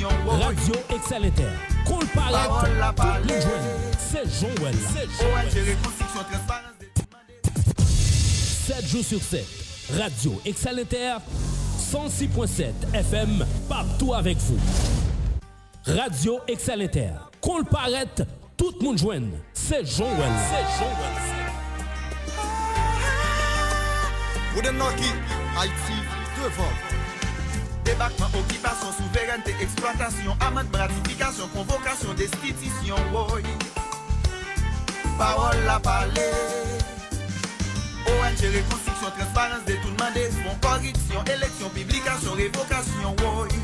Radio Excellenter. Colparette, tout le joint. C'est Joël. ONG Reconstruction Transparence. 7 jours sur 7. Radio Excellenter. 106.7 FM. Partout avec vous. Radio Excellenter. Colparette, tout le monde joint. C'est Joël. Oudenoki, Haïti, devant. Débarquement, occupation, souveraineté, exploitation, amende, gratification, convocation, destitution, oui. Parole la parler. ONG, reconstruction, transparence, détournement des fonds, corruption, élection, publication, révocation, oui.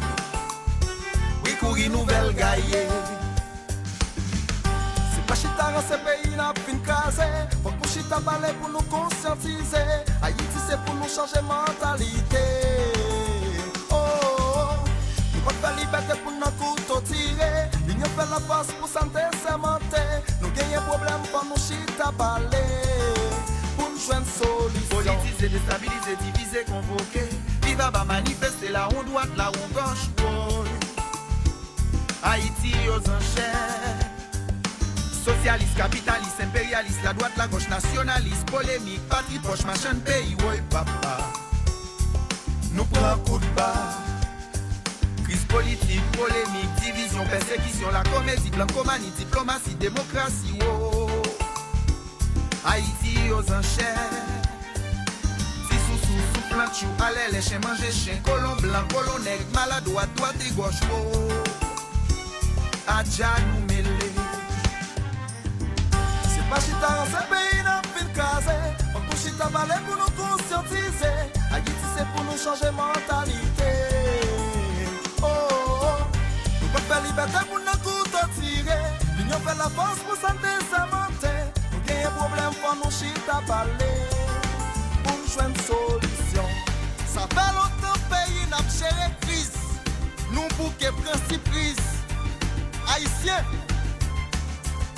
Oui, courir nouvelle gaillée. Pas chita dans ce pays n'a fin casé. Faut que chita parler pour nous conscientiser. Haïti c'est pour nous changer mentalité. Oh, nous pas faire liberté pour nous couteau tirer. L'union fait la force pour santé cémenter. Nous gagnons problème pour nous chita parler. Pour nous joindre solution. Politiser, déstabiliser, diviser, convoquer. Viva va manifester là où droite, là où gauche. Oh. Haïti aux enchères. Socialiste, capitaliste, impérialiste, la droite, la gauche, nationaliste, polémique, patrie proche, machin pays, oui papa. Nous prenons coup de bas. Crise politique, polémique, division, persécution, la comédie, blancomanie, diplomatie, démocratie, oh. Haïti aux enchères. Si sous plan chou, allez les chiens manger chien, colon blanc, colon nègre, maladroit, droite et gauche, oh. Adja nous mêler. Pas chita dans ce pays n'a fin casé. On peut chita parler pour nous conscientiser. Haïti c'est pour nous changer mentalité. Oh, oh. Nous pas faire liberté pour nous couteau tirer. L'union fait la force pour santé cémenter. Nous gagnons problème pour nous chita parler. Pour nous joindre solution. Ça fait longtemps pays n'a géré crise. Nous bouquet principe crise. Haïtiens.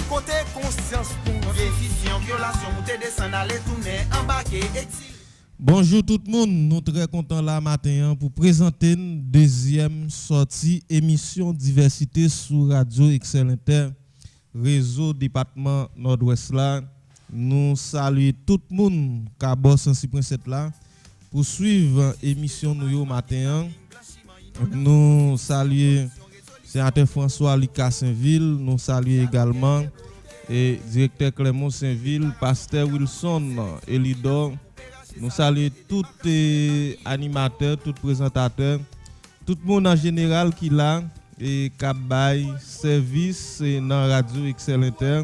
Côté conscience pour révision, violation, monter, descendre, aller tourner, embarquer, exil. Bonjour tout le monde, nous sommes très contents là matin pour présenter une deuxième sortie émission diversité sur Radio Excellenter, réseau département Nord-Ouest là. Nous saluons tout le monde qui a 106.7 là pour suivre émission nous matin. Nous saluons Sénateur François Lucas Saint-Ville, nous saluons également et directeur Clément Saint-Ville, pasteur Wilson Elidor. Nous saluons tous les animateurs, tous les présentateurs, tout le monde en général qui là et qui bail service dans Radio Excellenter.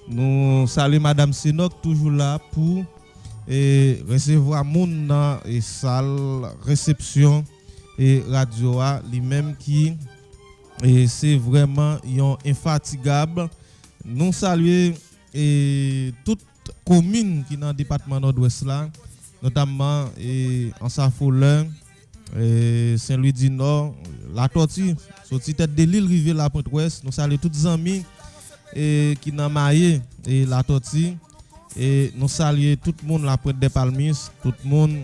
Nous saluons Madame Sénoc toujours là pour recevoir monde dans et salle réception et radio lui-même qui et c'est vraiment infatigable. Nous saluons toute commune qui est dans le département Nord-Ouest là, notamment en Saint-Folin, Saint-Louis du Nord, la Tortue, sortie tête de l'île rivière la Pointe-Ouest. Nous saluons tous les amis qui sont maillé et la Tortue et nous saluons tout le monde la Pointe des Palmiers, tout le monde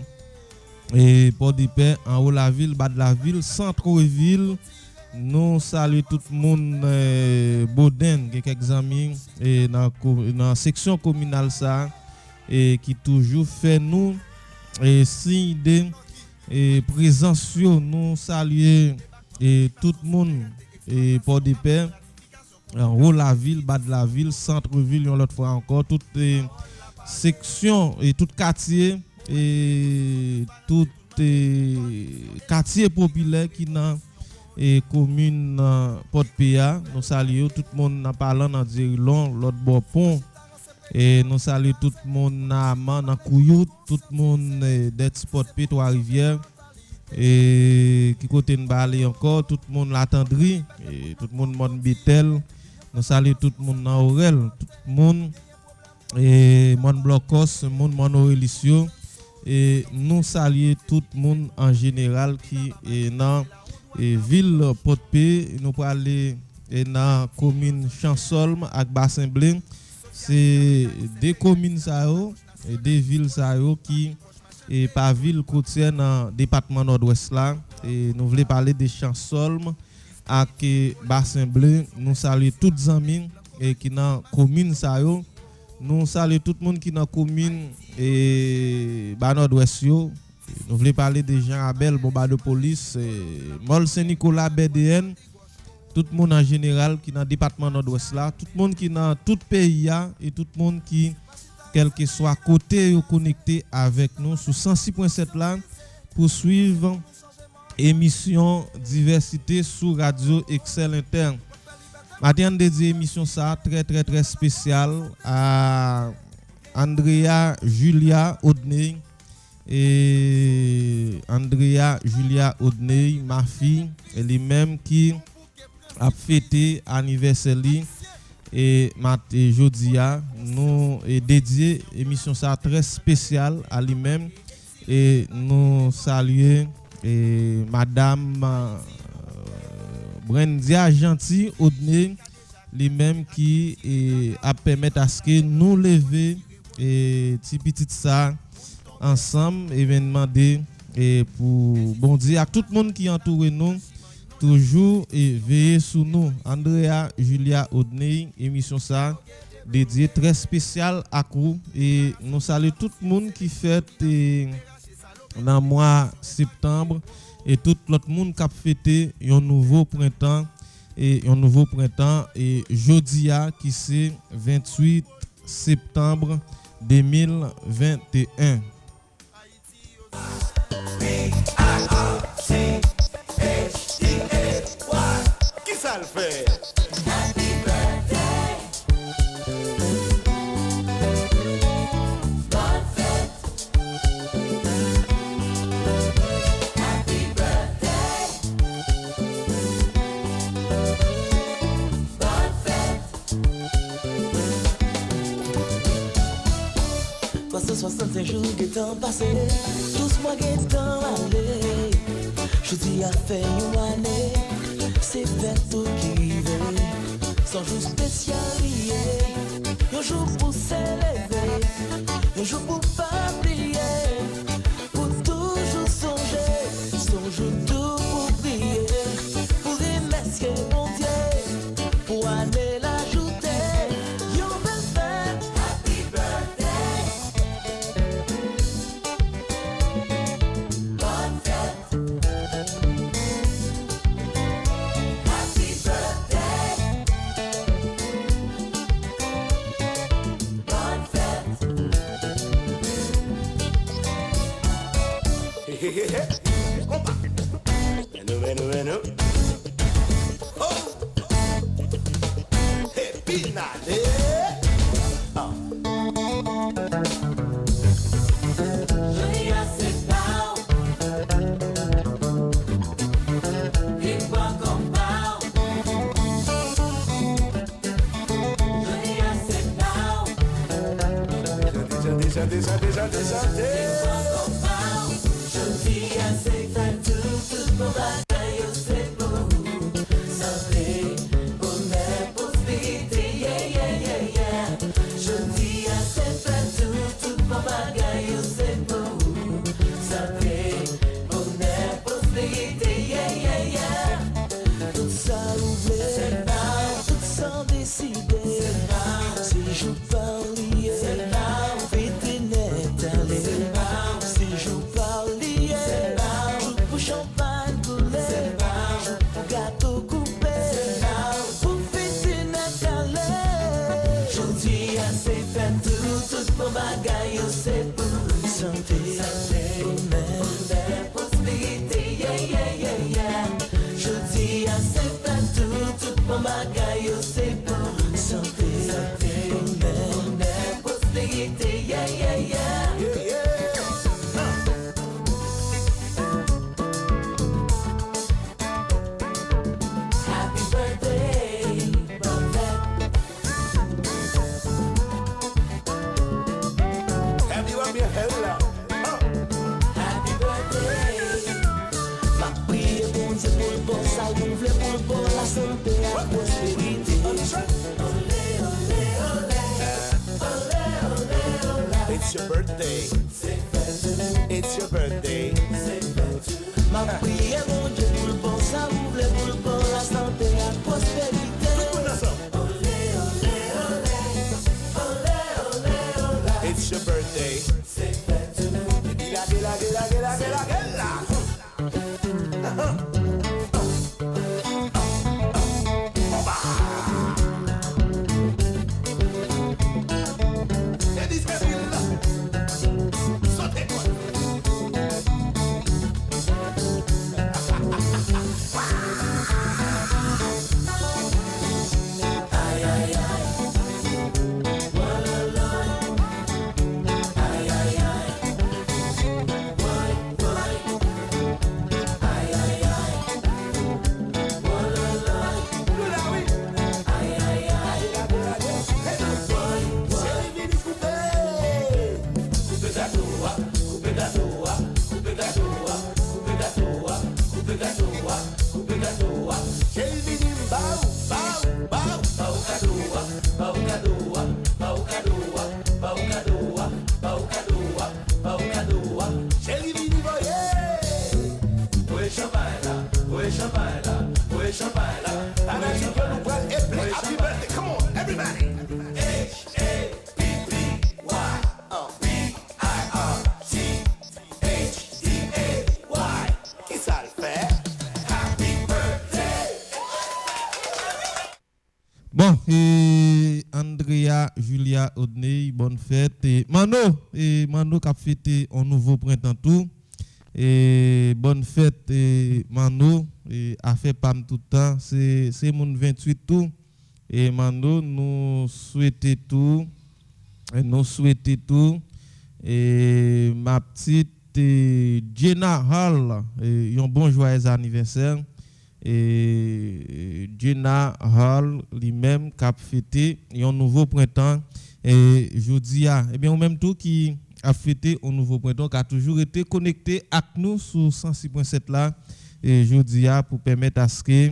et Port-de-Paix, en haut la ville, bas de la ville, centre-ville. Nous saluons tout le monde Baudin, quelques amis dans la section communale ça et qui toujours fait nous signe de présence. Nous saluons tout le monde Port de Paix, en haut la ville, bas de la ville, centre-ville, l'autre fois encore toutes les sections et tout quartier et tout quartier populaire qui dans et commune Port-Péa. Nous saluons tout le monde en parlant dans Dirilon, l'autre bord pont. Et nous saluons tout le monde dans Couillout, tout le monde d'être Port-Péa, Trois-Rivières. Et qui côté de Balé encore, tout le monde l'attendri, et tout le monde Mon Bitel. Nous saluons tout le monde dans Aurel, tout le monde et Mon Blocos, Mon Aurelicio. Et nous saluons tout le monde en général qui est dans et ville Port-Péa. Nous pour aller dans la commune Chansolme avec Bassin-Blé. C'est des communes et des villes qui et par ville côtière dans le département Nord-Ouest là. Et nous voulons parler de Chansolme avec Bassin Bleu, nous saluons toutes les amis et qui dans commune ça yo. Nous saluons tout le monde qui dans commune et Nord-Ouest yo. Nous voulons parler de Jean Abel, Bomba de police, Mol Saint-Nicolas, BDN, tout le monde en général qui dans le département Nord-Ouest là, tout le monde qui dans tout pays et tout le monde qui, quel que soit côté, est connecté avec nous sur 106.7 là pour suivre émission diversité sur Radio Excel Inter. Matin dédié émission ça très spéciale à Andrea Julia Odney et Andrea Julia Odney, ma fille, elle-même qui a fêté anniversaire et jodia nous est dédié émission ça très spéciale à lui-même et nous saluer et madame Brendia Gentil Odney lui-même qui a permis à ce que nous lever et petit ça ensemble et demander et pour bon Dieu à tout le monde qui entoure nous toujours et veiller sur nous. Andrea Julia Odney, émission ça dédiée très spéciale à vous et nous saluons tout le monde qui fête dans le mois septembre et tout l'autre monde qui a fêté un nouveau printemps et jodia qui c'est 28 septembre 2021. Qui ça le fait? Happy birthday. Bonne fête. Happy birthday. Bonne fête. 365 jours qui t'ont passé, tous mois qui t'ont allé. Je dis à faire une année, c'est fête tout qui veut. Sans jour spécial lié, un jour pour s'élever, un jour pour pas oublier, pour toujours songer, songe tout pour prier, pour remercier mon Dieu, pour aller l'ajouter. Yon belle fête, Happy birthday. Bonne fête. Happy birthday. Bonne fête. Bueno. Oh. Hey, Pinade. Joyeux septembre. Et quoi qu'on parle. Joyeux septembre. Déjà. Et quoi qu'on parle. Je dis assez fait tout mon bagaille c'est beau. Santé, bonheur, prospérité, yeah. Je dis assez fait tout mon bagaille c'est beau. Santé, bonheur, prospérité, yeah. tout ça oublié, C'est pas, tout ça décidé. Si je parlais, fête net allé. Si je parlais, joue pour champagne coulé, joue pour gâteau coupé, pour fête net allé. je dis assez fait tout mon bagaille c'est beau. Santé, bonheur, Prospérité, yeah. Je dis assez fait tout mon bagaille c'est beau. santé, Bonheur, prospérité, yeah. Happy birthday, bonne fête. Have you me a hella? Happy birthday. ma prière bon Dieu pour le bon, ça ouvre pour le bon, la santé, la prospérité. It's your birthday. It's your birthday. Ma prière bon Dieu pour le bon, ça ouvre pour le bon, la santé. Bon, et Andrea, Julia, Odney, bonne fête. Et Mano qui a fêté un nouveau printemps tout. Et bonne fête, et Mano, et a fait pam tout le temps. C'est mon 28 tout. Et Mano, nous souhaitons tout. Et nous souhaitons tout. Et ma petite Jenna Hall, un bon joyeux anniversaire. Et Jenna Hall lui-même qui a fêté un nouveau printemps et jeudi et bien même tout qui a fêté un nouveau printemps qui a toujours été connecté avec nous sur 106.7 là et jeudi pour permettre à ce que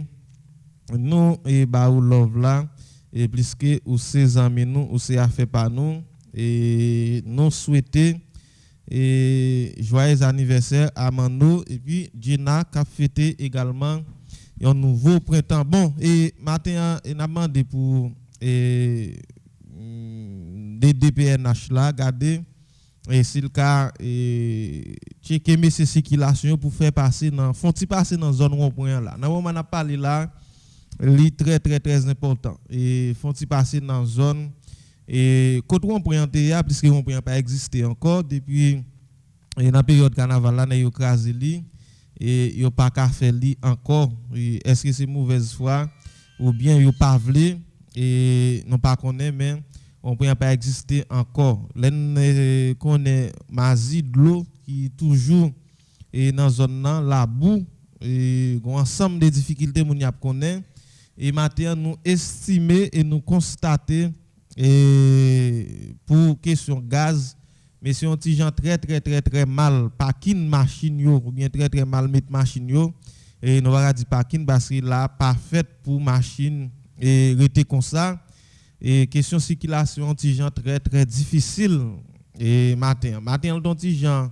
nous et ba ou love là et plus que ou ses amis nous ou c'est fait par nous et nous souhaiter et joyeux anniversaire à Mano et puis Jenna qui a fêté également un nouveau printemps. Bon, et matin, on a demandé pour des DPNH là, garder, et si le cas, checker mes circulations pour faire passer dans, font-ils passer dans la zone rond-point là. Dans le moment où on a parlé là, c'est très, très, très important. Et font-ils passer dans la zone, et quand rond-point puisque rond-point n'a pas existé encore, depuis la période carnaval là, on a écrasé lui. Et yo pas qu'à faire li encore est-ce que c'est mauvaise foi ou bien yo pas vle et non pas connaît mais on peut pas exister encore l'en connaît mazi de l'eau qui toujours et dans zone là la boue et un ensemble de difficultés moun y a connaît et matin nous estimer et nous constater et pour question gaz mais si on gens très mal parking machine yo ou bien très mal mettre machine yo et nous va dire parking parce que là parfait pour machine et rester comme ça et question circulation gens très difficile et matin le gens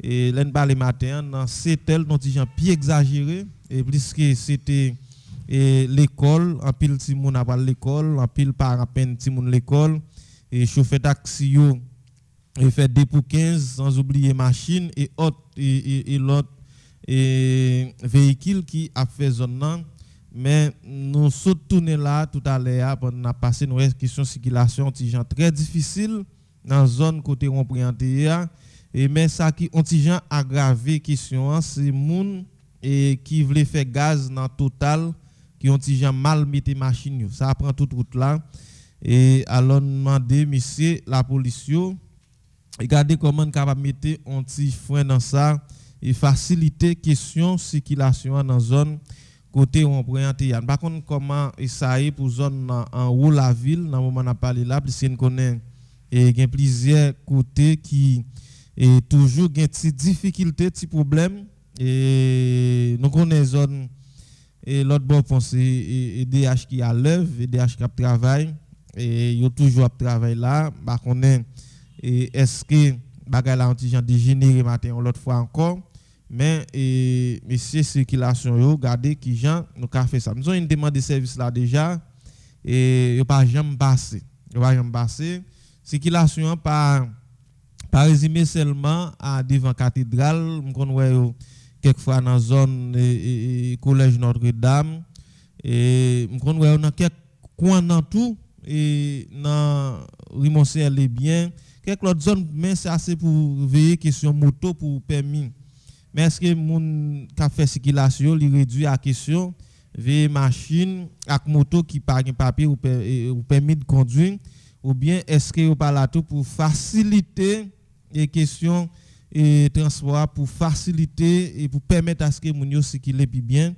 et l'en parler matin dans c'était le gens plus exagéré et plus que c'était l'école en pile ti moun a l'école en pile par à peine ti moun l'école et chauffeur taxi yo et fait 2 pour 15 sans oublier machine et autres et l'autre véhicule qui a fait zone là mais nous sommes tournés là tout à l'heure pour nous passer nos questions circulation gens très difficile dans zone côté rond-point et mais ça qui ont gens aggravé question c'est moun et qui voulait faire gaz dans total qui ont gens mal mettre machine ça prend toute route là et alors demander monsieur la police regardez comment on capable mettre un petit frein dans ça et faciliter question circulation dans zone côté on orienté. Par contre comment essayer pour zone en haut la ville dans moment on a parlé là puisqu'on connaît et il y a plusieurs côtés qui et toujours gain petite difficulté, petit problème et nous connaissons zone et l'autre bon pensée et DH qui à l'œuvre et DH qui travaille et yo toujours à travail là par contre et est-ce que bagay la antigen dégénéré matin l'autre fois encore mais monsieur circulation yo regardez qui gens nous ka fait ça nous avons une demande de service là déjà et yo pas jamais passé circulation pas Pas résumer seulement à devant cathédrale, on connaît quelquefois dans zone collège Notre-Dame et on connaît dans quelques coins dans tout et dans Rimonsel les biens, quelques autres zones mais c'est assez pour veiller question moto pour permis. Mais est-ce que moun qui fait circulation, il réduit à question veiller machine avec moto qui pas un papier ou permis de conduire ou bien est-ce que vous parlez tout pour faciliter les questions et transport pour faciliter et pour permettre à ce que moun yo circuler bien.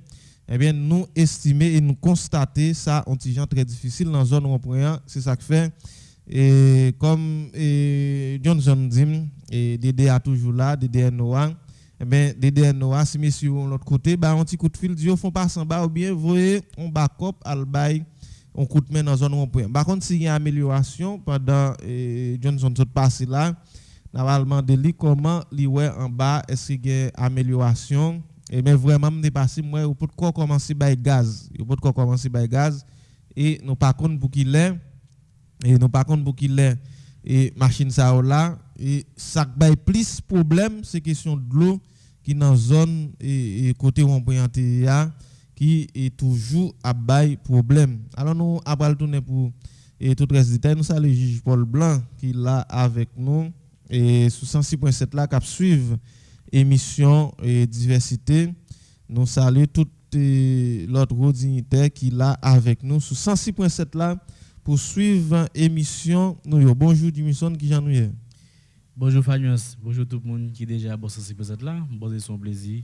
Eh bien nous estimer et nous constater ça un petit genre très difficile dans zone rond-point, c'est ça que fait et comme Johnson dit et DDA toujours là, DDNOA. Eh bien DDNOA si messieurs de l'autre côté bah un petit coup de fil Dieu font pas en bas ou bien voyez on backup al bail on coup de main dans zone rond-point. Par contre s'il y a amélioration pendant Johnson saute passé là normalement de lui comment li ouais en bas est-ce qu'il y a amélioration et mais vraiment me dépasser moi ou peut quoi commencer by gaz ou peut quoi commencer by gaz et nous par contre pour qu'il est et nous par contre pour qu'il est et machine ça là et ça bail plus problème c'est question de l'eau qui dans zone et côté rond-point qui est toujours à bail problème. Alors nous après tourner pour et tout reste détail nous saluons le juge Paul Blanc qui là avec nous et sous 106.7 là qui suivre émission et diversité. Nous saluons tout l'autre dignitaire qui là avec nous sous 106.7 là pour suivre émission nous. Bonjour Dimison qui j'en nous. Bonjour Fagnos, bonjour tout le monde qui est déjà à 106.7 là. Bon c'est son plaisir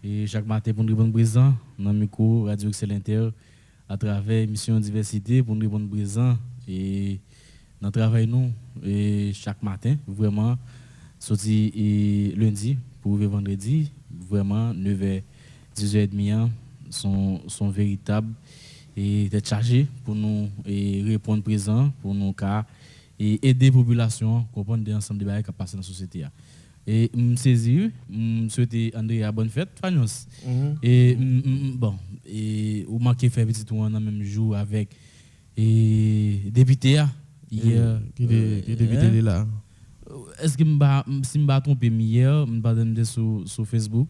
et chaque matin pour nous bon présent dans micro Radio Excellenter à travers émission diversité pour nous bon présent et dans travail nous et chaque matin vraiment sorti lundi pour vendredi vraiment 9h 10h30 sont véritables et être chargés pour nous et répondre présent pour nous cas et aider la population comprendre ensemble des bagages qui passent dans la société et me saisir souhaiter Andrea bonne fête Fagnos et bon et ou manquer faire petit tour dans même jour avec et député hier qui député là. Est-ce que si me trompé hier me pas sur Facebook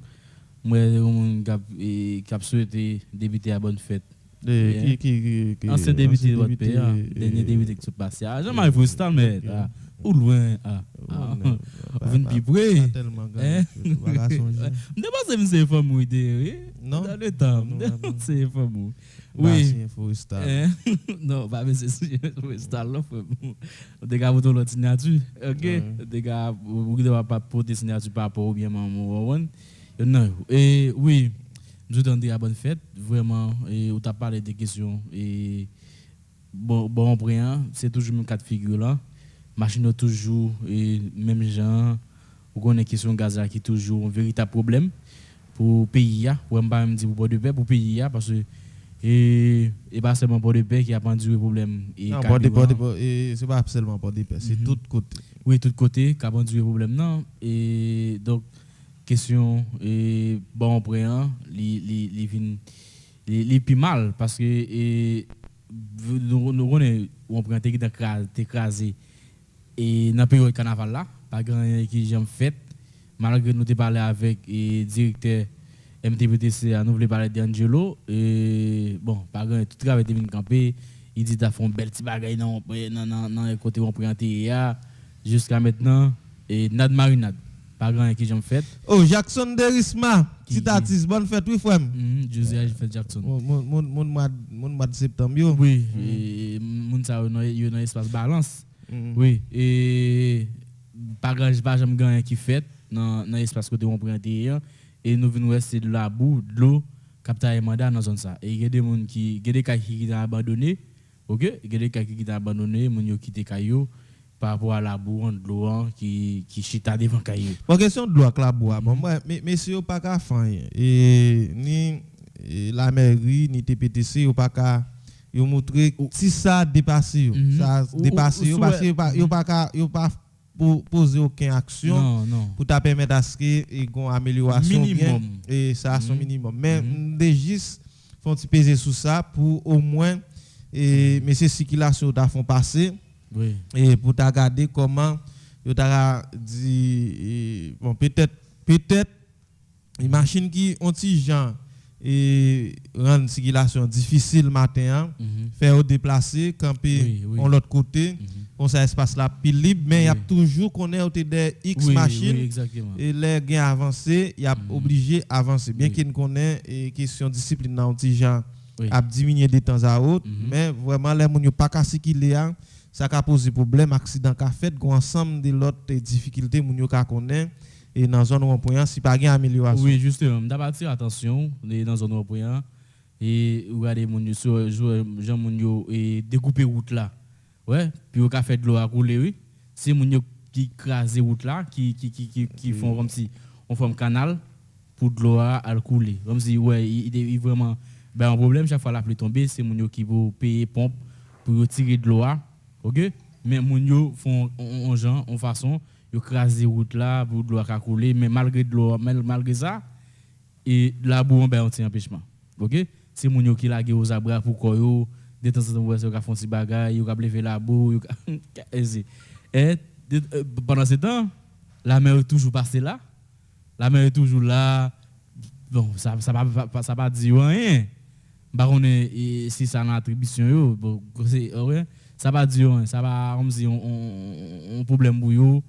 moi on cap souhaité député à bonne fête qui ancien député de votre pays dernier député qui se passe Jean-Marie Foustal mais ou loin vous ne pibrez tellement me dépasse c'est femme idée non dans le temps c'est femme oui non pas c'est Foustal là des gars votre l'autre signature OK des gars vous devez pas porter signature par rapport ou bien maman non et oui nous attendons à bonne fête vraiment et on t'a parlé des questions et bon rien c'est toujours même cas de figure là machine toujours et même gens on a une question gaz qui est toujours un véritable problème pour pays ou pas me dire pour de paix pour pays parce que et pas seulement pour de paix qui a pendu le problème et c'est pas seulement pour de paix c'est tout côté oui tout côté qui a pendu le problème non et donc question et bon préant les plus mal parce que nous on prend écrasé et dans période carnaval là pas grand qui j'aime fait malgré nous t'ai parlé avec et directeur MTPTC nous voulait parler d'Angelo et bon pas grand tout travail était venu camper il dit t'as fait un bel petit bagaille non côté on prend jusqu'à maintenant et nad marinade pas grand qui j'aime fait. Oh Jackson Derisma, petit artiste bonne fête oui frère. José fait Jackson. Mon mois de septembre. Oui, et mon ça yo dans espace balance. Oui, et pas j'aime grand qui fait dans espace côté on prend et nous venons rester de la boue, de l'eau, capter mandat dans zone ça. Et il y a des monde qui des cas qui ont abandonné. OK, il y a des cas qui ont abandonné, mon yo quitté caillou. Par rapport à la boue de l'eau qui chita devant caillou. Pour question de l'eau avec la boue, bon moi messieurs pas qu'à faire et ni la mairie ni TPTC ou pas qu'à yo montrer si ça dépassé ça dépassé parce que yo pas poser aucune action pour ta permettre à ce que y gon amélioration bien et ça son minimum mais des juste font peser sur ça pour au moins et mais ces circulations ta font passer. Oui. Et pour regarder comment yo t'a dit bon peut-être une machine qui anti gens et rendre circulation difficile matin faire déplacer camper on l'autre côté on ça espace là pile libre mais il y a toujours connaît des X machines et les gains avancés il y a obligé avancer bien qu'il connaît et question discipline dans anti gens a diminuer de temps à autre mais vraiment les moun pas casser qui là ça a posé problème accident qu'a fait ensemble de l'autre difficultés moun yo ka connaît et dans zone rond-point si pas gain amélioration. Oui, justement, d'abord attention dans zone rond-point et regardez mon sur Jean mon et découper route là. Ouais, puis au fait de l'eau à couler oui. C'est mon qui crase route là qui font comme si on forme canal pour de l'eau à couler. Comme si ouais, il vraiment ben un problème chaque fois la pluie tomber, c'est mon qui veut payer pompe pour retirer de l'eau. OK? Mais mon font en façon yo craser route là pour de l'eau à couler mais malgré ça et la boue ben on tient empêchement. OK? C'est mon qui lagué aux abras pour quoi yo de temps en temps yo ka font ci bagaille yo ka lever la boue et pendant ce temps la mer est toujours passée là. La mer est toujours là. Bon ça pas dire rien. Bah on est si ça dans attribution yo bon c'est ouais ça pas dire rien, ça va comme si on problème pour yo.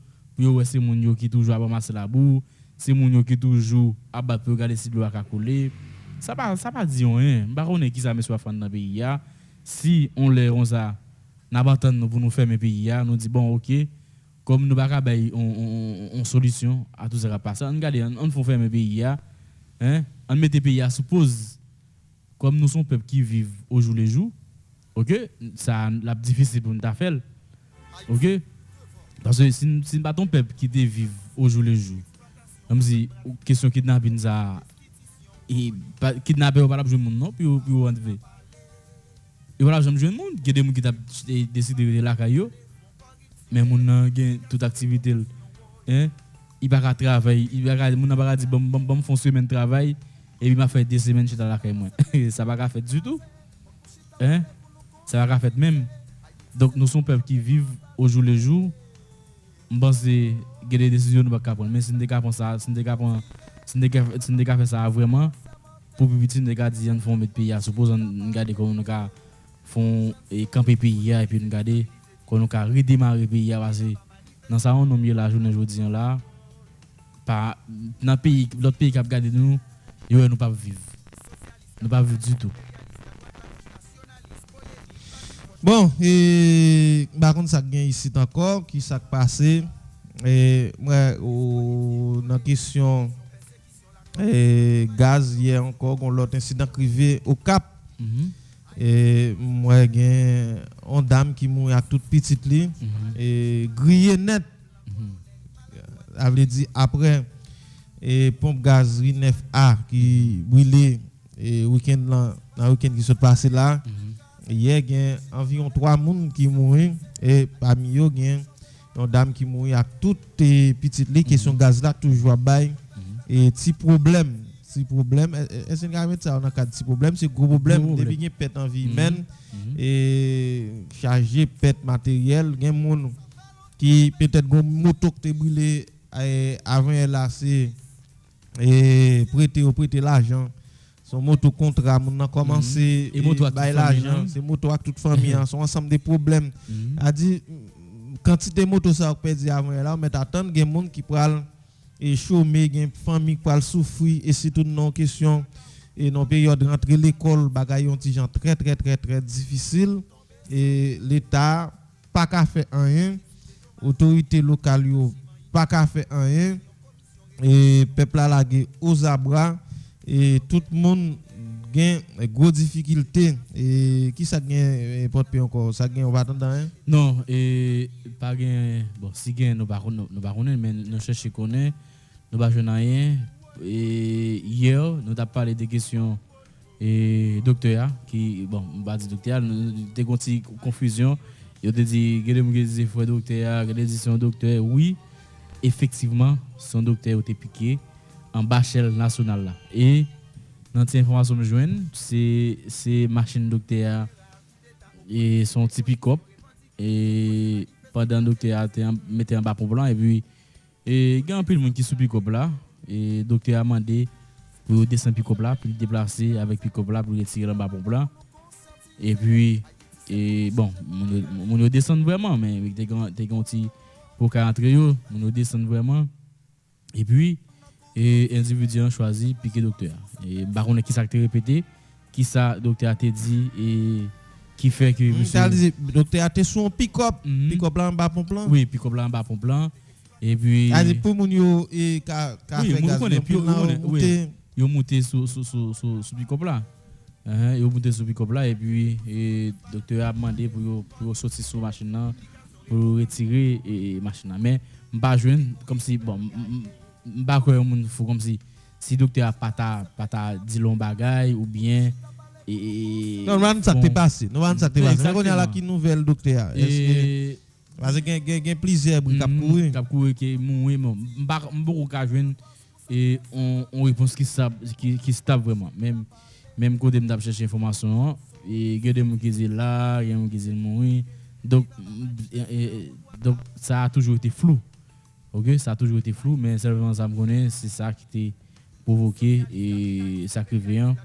C'est mon yo qui toujours ramasser la boue, c'est mon yo qui toujours abat pour regarder si l'eau a coller. Ça pas dire rien. Ba connait qui ça met soit fan dans pays ya. Si on les on ça n'a pas attendre pour nous fermer pays ya, nous dit bon OK, comme nous pas ka bay on solution à tout ça passer. On regarde on faut fermer pays ya, hein? On mettre pays ya suppose comme nous sommes peuple qui vivent au jour le jour. OK? Ça la difficile pour nous faire. OK? Parce que si pas ton peuple qui te vivre au jour le jour, comme si question kidnapping ça et kidnapper ou pas la jouer monde non puis enlever. Et voilà j'aime jouer monde qui des monde qui t'a décidé de la caillou mais mon gain toute activité hein il pas travailler il pas mon pas dire bon font semaine travail et il m'a fait 2 semaines chez la caille moi ça pas fait du tout hein ça pas fait même donc nous sommes peuple qui vivent au jour le jour. Je pense que des décisions nous pas prendre mais si nous pas ça si nous pas faire ça vraiment pour petit nous gars dire font mettre pays suppose on garder comme nous gars font et camper pays et puis nous garder qu'on nous ca redémarrer pays parce que dans ça on mieux la journée aujourd'hui là pas dans pays l'autre pays qui a gardé nous nous pas vivre du tout. Bon, et par contre, ça gagne ici encore, qui s'est passé. Et moi, dans la question gaz, hier encore, on l'autre incident privé au Cap. Et moi, j'ai une dame qui mourit à toute petite ligne, et grillé net. Ça veut dire après, et pompe gaz 9A qui brûlait, et week-end qui s'est passé là. Hier, il y a environ 3 personnes qui mourent et parmi eux, il y a une dame qui mourut à toutes les petites lignes qui sont gaz là toujours à bail. Et petit problème, est-ce que vous ça on a un petit problème, c'est gros problème depuis qu'il y a pète en vie humaine et chargé pète matériel, il y a des gens qui peut-être une moto qui brûlé avant là c'est et prêter l'argent. Son moto contrat mon a commencé et bail l'argent c'est moto avec toute famille sont ensemble des problèmes a dit quantité moto ça perdu avant là on met attendre gen monde qui pral et chômer gen famille pral souffrir et c'est tout non question et non période rentrer l'école bagaille ont gens très difficile et l'état pas qu'à faire rien autorité locale yo pas qu'à faire rien et peuple la lagué aux abras et tout le monde gain gros difficulté et qui ça gain porte paix encore ça gain on va attendre hein non et pas gain bon si gain nous pas connaître mais nous chercher connaître nous pas joindre rien et hier nous t'a parlé des questions et docteur qui bon on va dire docteur nous des confusion il te dit que frère docteur que son docteur oui effectivement son docteur était piqué en bachel national là et dans cette information me joindre c'est machine docteur et son petit pick-up et pendant docteur a mettait en bas pour blanc et puis il y a un peu de monde qui sous pick-up là et docteur a demandé pour descendre pick-up là pour le déplacer avec pick-up là pour retirer en bas pour blanc et puis et bon on descend vraiment mais avec des gantis pour rentrer yo on descend vraiment et puis et individu a choisi piquer docteur et baron qui ça répété qui ça docteur a dit et qui fait que monsieur docteur a été sur un pick-up pick-up là en bas pompe là oui pick-up là en bas pompe là et puis pour mon yo et ka fait gaz oui yo monté sur pick-up là yo monté sur pick-up là et puis docteur a demandé pour sortir sur machine là pour retirer et machine là mais m'pas joindre comme si bon m'pas quoi monde faut comme si docteur a pas ta dit long bagaille ou bien normalement ça t'est passé normalement ça t'est passé on a là qui nouvelle docteur est-ce parce que il y a plusieurs cap courir qui mourir m'boko ka joindre et on réponse qui stable vraiment même côté m'd'a chercher information et il y a des gens qui disent là il y a des gens qui disent mourir donc ça a toujours été flou. OK, ça a toujours été flou mais seulement ça me connaît c'est ça qui était provoqué et sacrifiant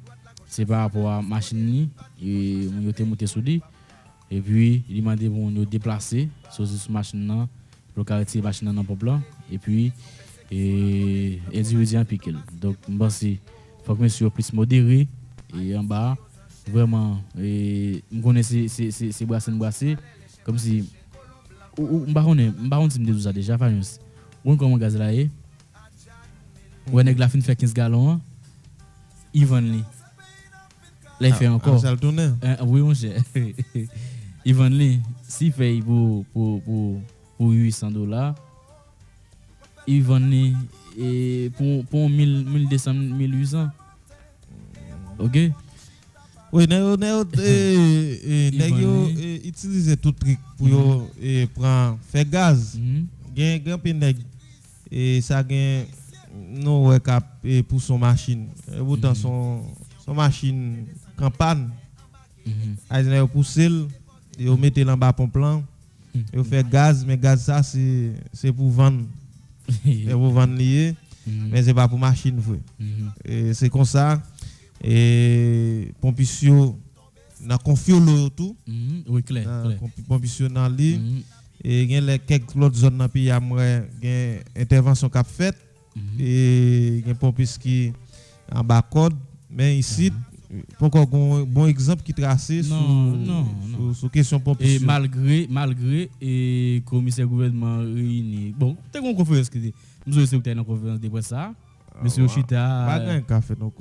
c'est par rapport à machine et on était monté sur lui et puis il demandé pour nous déplacer sur cette machine là pour retirer machine dans pop là et puis individu en piqué donc il faut que monsieur plus modéré et en bas vraiment et me connaît c'est brasser comme si m'baron si me ça déjà Fanios on comment gaz là est on nèg la fin fait 15 gallons Ivan Lee là il fait encore ça le tourner oui mon cher Ivan Lee si fait pour $800 Ivan Lee et pour 1200 1800 OK oui nèg yo utiliser tout truc pour yo prendre faire gaz gain pe nèg et ça gain non ouais cap pour son machine pourtant son machine campagne a pousser et on mettre en bas pompe plan et fait gaz mais gaz ça c'est pour vendre et pour vendre lié mais c'est pas pour machine et c'est comme ça et pompissio n'a confié l'eau tout oui clair pompissio dans lui et il y a quelques autres zones dans le pays il y a intervention qu'a faite et il y a pompis qui en bas code mais ici pourquoi un bon exemple qui tracé sur question pompissio et malgré et commissaire gouvernement réuni bon t'es une conférence qui nous sommes dans conférence de presse ça monsieur Chita pas gain café donc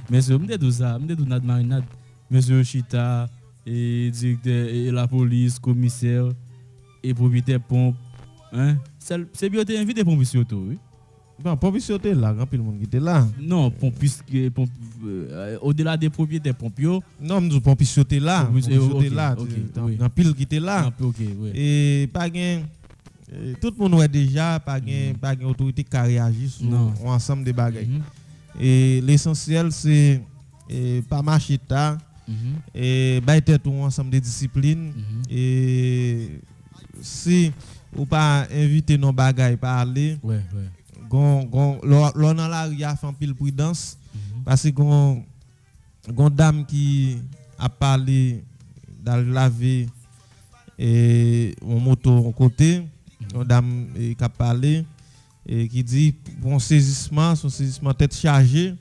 monsieur me dit ça me dit notre marinade monsieur Chita et directeur et la police commissaire et propriétaire pompe hein c'est bien t'es invité pompiste oui bon pompiste était là grand pile monde qui était là non pompiste au-delà des propriétaires pompio non nous pompiste était là grand pile qui était là et pas gain tout le monde ouais déjà pas gain autorité qui réagit sur ensemble des bagages et l'essentiel c'est pas marcher tard et bailler tout ensemble des disciplines et si ou pas inviter nos bagages parler l'on dans la rue a fait pile prudence parce que gon dame qui a parlé dans laver et mon moto en côté une dame qui a parlé et qui dit bon saisissement son saisissement tête chargée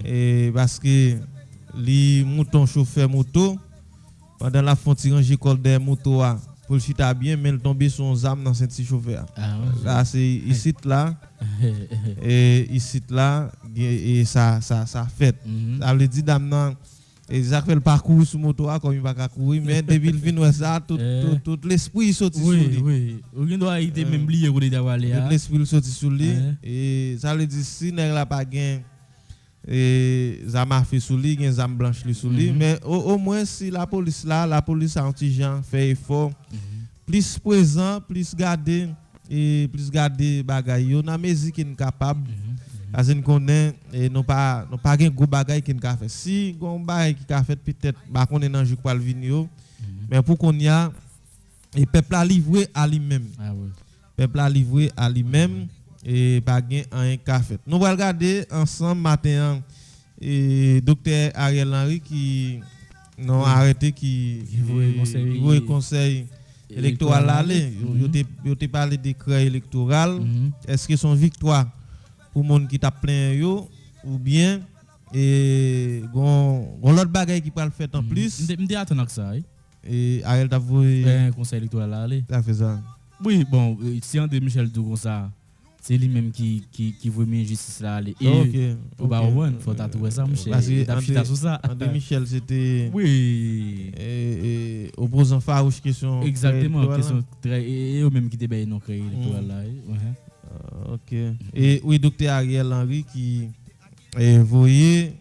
et parce que les moutons chauffeur moto pendant la frontière ranger col des motos pour le chita bien mais il tomber son âme dans cette chauffeur là c'est ici là et ici là et ça fait ça veut dire dame et ça fait le parcours sur moto comme il va pas courir mais depuis il vient ça tout l'esprit sorti sur lui oui il doit être même lié pour d'avoir aller l'esprit sorti sur lui et ça veut dire si nèg la pas gain et ça m'a fait sur lui gain zam blanche sur lui mais au moins si la police a un petit gens fait effort plus présent plus garder bagaille yo na mesure qui est capable parce que nous connaît et non pas gain gros bagaille qui n'a fait si gon bagaille qui a fait peut-être ba connaît dans jour pour le venir mais pour qu'on y a et peuple a livré à lui-même. Ah oui. Peuple a livré à lui-même et pas gain un café. Nous allons regarder ensemble matin et docteur Ariel Henry qui non arrêté qui voit conseil électoral aller yo te parlé décret électoral. Est-ce que son victoire pour monde qui t'a plein yo ou bien et gon l'autre bagaille qui peut le faire en plus m'dé attendre que ça et Ariel t'a voué un conseil électoral aller. Ça fait ça. Oui, bon, si André Michel tout comme ça, c'est lui-même qui veut mettre justice là aller. Et au baron, faut tatouer ça Michel. Parce sur ça. André Michel c'était oui et opposant farouche question. Exactement, question très et eux même qui débaillent non créé électoral là. OK. Et oui, docteur Ariel Henry qui voyait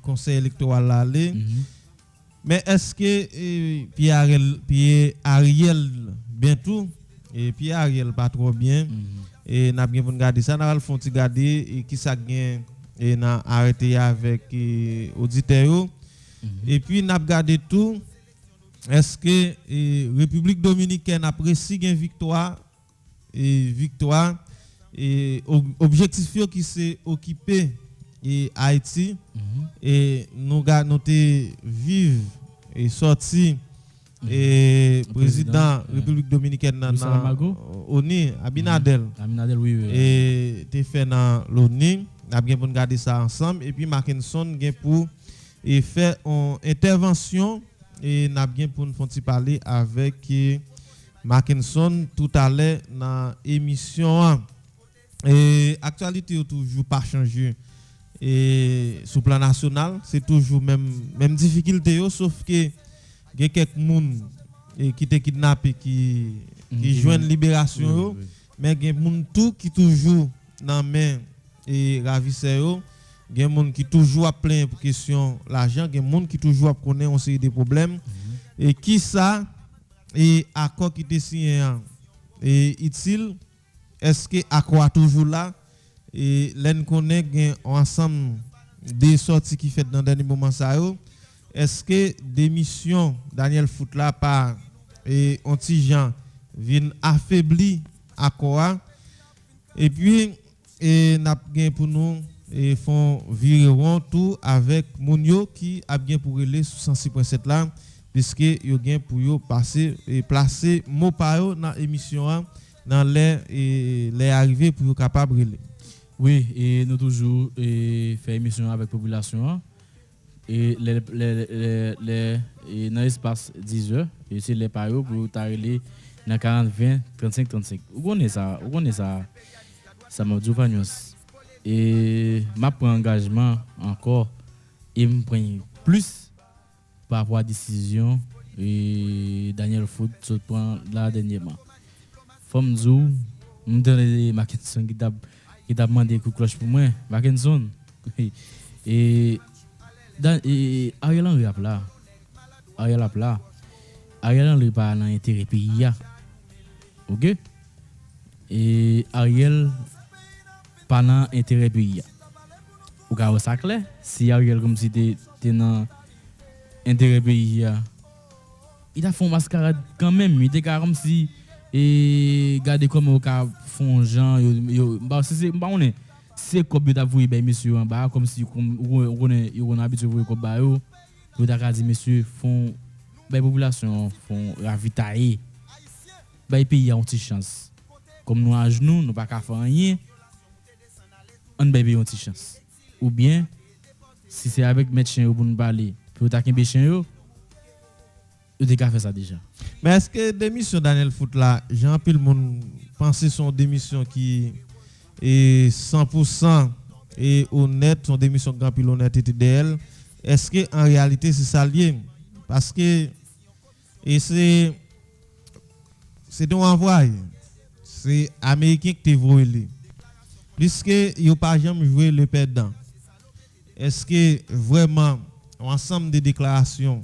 conseil électoral là aller. Mais est-ce que Pierre Ariel bientôt et Pierre Ariel pas trop bien et n'a bien pour regarder ça n'a le font regarder et qui ça gain et n'a arrêté avec auditeur et puis n'a regardé tout est-ce que République dominicaine apprécie gain victoire et objectif qui s'est occupé et Haïti et nous vivre et sorti et président République dominicaine ONU Abinadel oui et te fait dans l'ONU n'a bien pour garder ça ensemble et puis Mackinson gain pour et faire une intervention et n'a bien pour nous parler avec Mackinson tout à l'heure dans émission et actualité toujours pas changé et sur plan national c'est toujours même difficulté sauf que il y a quelques monde qui te kidnappé qui joignent libération mais il y a monde tout qui toujours dans main et ravisseur il y a monde qui toujours plein pour question l'argent il y a monde qui toujours connaît on série des problèmes et qui ça et accord qui te signé et utile est-ce que accord toujours là et l'en connaît ensemble des sorties qui fait dans dernier moment ça est-ce que démission Daniel Foot là par et anti-Jean vient affaiblir accord et puis et n'a gain pour nous et font virer tout avec Mounio qui a bien pour aller sur 106.7 là puisque yo gain pour yo passer et placer mot par dans émission dans les arrivées pour yo capable aller. Oui, et nous toujours fait émission avec population et les dans l'espace 10 heures et c'est les parios pour t'arriver dans 40 20 35 35. Vous connaissez ça ça m'a dit et m'a pris engagement encore et me prend plus par rapport à décision et Daniel Foot se prend là dernièrement. Femme Zou me donner Mackinson qui t'a demandé coup cloche pour moi Mackinson et Ariel Henry Ariel Henry pas dans intérêt pays OK et Ariel pas dans intérêt pays ou ka ça clair si Ariel comme si t'es dans intérêt pays il a fait mascarade quand même il était comme si et regardez comment ka font gens bah c'est comme vous avoué ben monsieur en bas comme si on habitué vous comme ba yo vous t'a dit monsieur font ben population font ravitailler ben pays a une petite chance comme nous à genoux nous pas faire rien on bébé une petite chance ou bien si c'est avec médecin pour nous parler pour ta kembe chien yo déjà fait ça déjà. Mais est-ce que démission Daniel Foot là, Jean pile monde penser son démission qui est 100% et honnête, son démission grand pile honnêteté d'elle, est-ce que en réalité c'est ça lié parce que et c'est donc envoyé c'est américain qui te volé puisque il pas jamais joué le perdant. Est-ce que vraiment ensemble de déclarations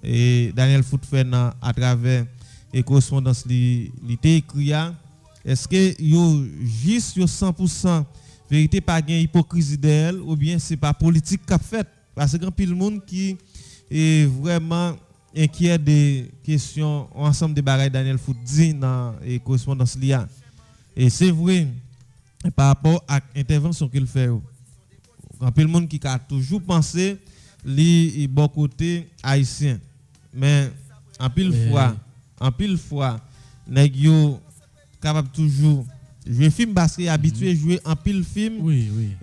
et Daniel Foot fait à travers et correspondance li écrit est-ce que yo juste 100% vérité pas gain hypocrisie d'elle ou bien c'est pas politique qu'a fait parce que grand pile monde qui est vraiment inquiet des questions ensemble de bagages Daniel Foot dit dans la correspondance l'IA. Et c'est vrai par rapport à l'intervention qu'il fait. Il y a peu de monde qui a toujours pensé li bon côté haïtien. Mais en pile fois nèg yo capable toujours jouer film parce qu'il habitué jouer en pile film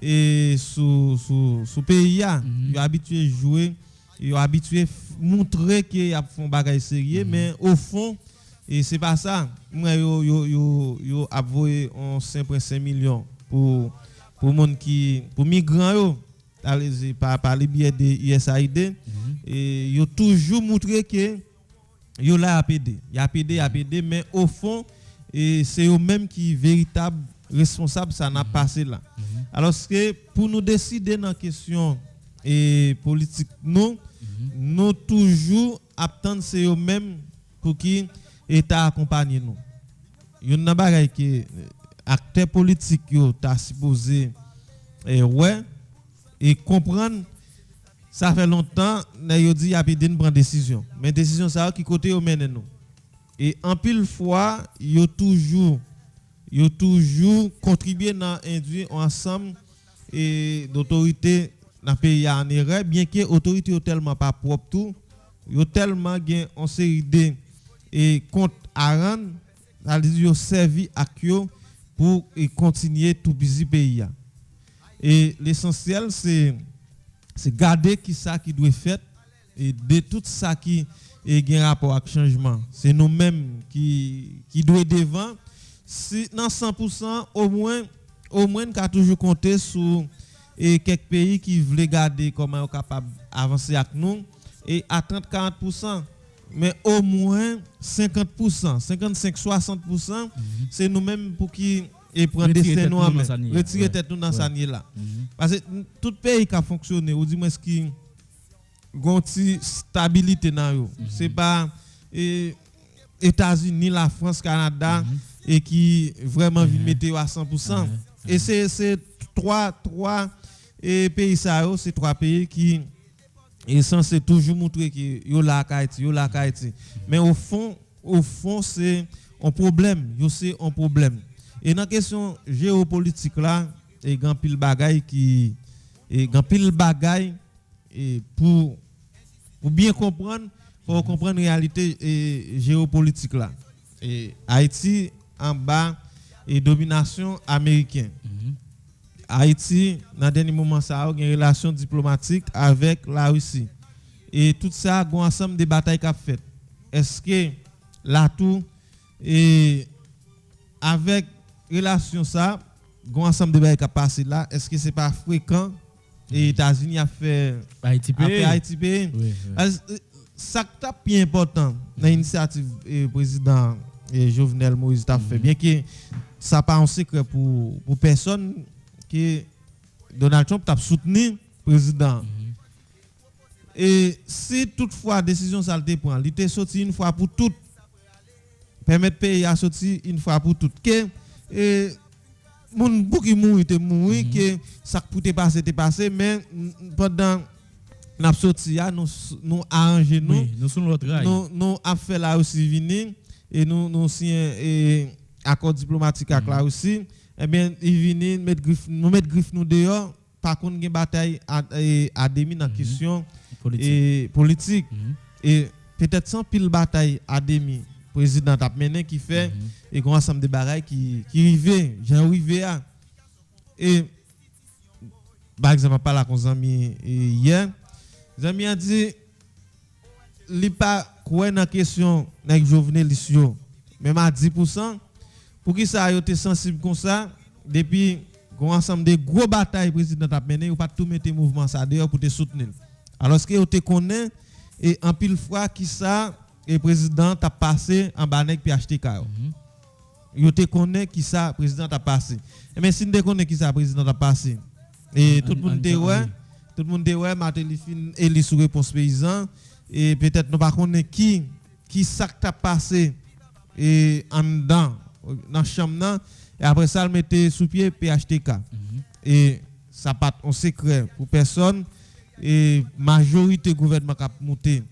et sous pays a il habitué jouer il habitué montrer qu'il a font bagay sérieux mais au fond et c'est pas ça moi yo avoué on 5,5 millions pour monde qui pour migrants yo par les biais de USAID et yo toujours montré que yo là a pédé mais au fond et c'est eux même qui véritable responsable ça n'a passé là. Alors que pour nous décider dans question et politique nous toujours attendre c'est eux même pour qui état accompagner nous. Il y a une bagaille que acteurs politiques yo t'a supposé et comprendre ça fait longtemps n'a dit a pédé prendre décision mais décision ça qui côté au mène nous. Et en pile fois, yo toujours contribué dans induire ensemble et d'autorité dans pays en erreur bien que autorité tellement pas propre tout, yo tellement gain en série de et compte à rendre, c'est-à-dire yo servi à yo pour continuer tout busy pays. Et l'essentiel c'est garder qui ça qui doit faire et de tout ça qui et un rapport avec changement. C'est nous-mêmes qui doit devant. Si dans 100%, au moins qu'a toujours compté sur quelques pays qui veulent garder comment sont capables d'avancer avec nous et à 30-40%. Mais au moins 50%, 55-60%, c'est nous-mêmes pour qui et prendre destin nous en main. Retirer tête nous dans sa nier là. Parce que tout pays qui a fonctionné, ou dis-moi ce qui gonti stabilité dans yo c'est pas États-Unis la France Canada et qui vraiment vient mettre à 100% et c'est trois pays ça c'est trois pays qui est censé toujours montrer que yo la Haïti mais au fond c'est un problème c'est un problème et dans question géopolitique là et grand pile bagaille et pour bien comprendre, faut comprendre la réalité géopolitique là. Et Haïti en bas et domination américaine. Haïti dans dernier moment ça a une relation diplomatique avec la Russie. Et tout ça a un ensemble de batailles qu'a fait. Est-ce que là tout et avec relation ça, un ensemble de batailles qu'a passé là, est-ce que c'est pas fréquent? Et États-Unis a fait Haïti. Oui. Ça qui est bien important dans l'initiative président Jovenel Moïse t'a fait, bien que ça pas un secret pour personne que Donald Trump t'a soutenu président. Et si toutefois décision ça le prend, il était sorti une fois pour toutes, permettre pays à sortir une fois pour toutes que mon beaucoup mourir que ça peut passer mais pendant n'a sorti nous arranger nous sur notre rail nous a fait là aussi venir et nous signé accord diplomatique avec là aussi et bien il venir mettre griffe nous dehors par contre une bataille à demi dans question politique et peut-être sans pile bataille à demi président a mené qui fait et un ensemble de bagailles qui arrivé à et par exemple par la amis hier amis a dit li pas quoi dans question avec Jovenel Lissio même à 10% pour qui ça a été sensible comme ça depuis un ensemble de gros batailles président a mené ou pas tout mettre mouvement ça dehors pour te soutenir alors que te connaît et en pile fois qui ça et président a passé en banek puis acheter car. Yo te connaît qui ça président a passé. Mais si ne connaît qui ça président a passé et tout le monde te ouais Martelifine et sous réponse paysan et peut-être nous pas connaît qui ça t'a passé et en dedans dans chambre et après ça le mettait sous pied PHTK. Et ça pas un secret pour personne et majorité gouvernement qui a monté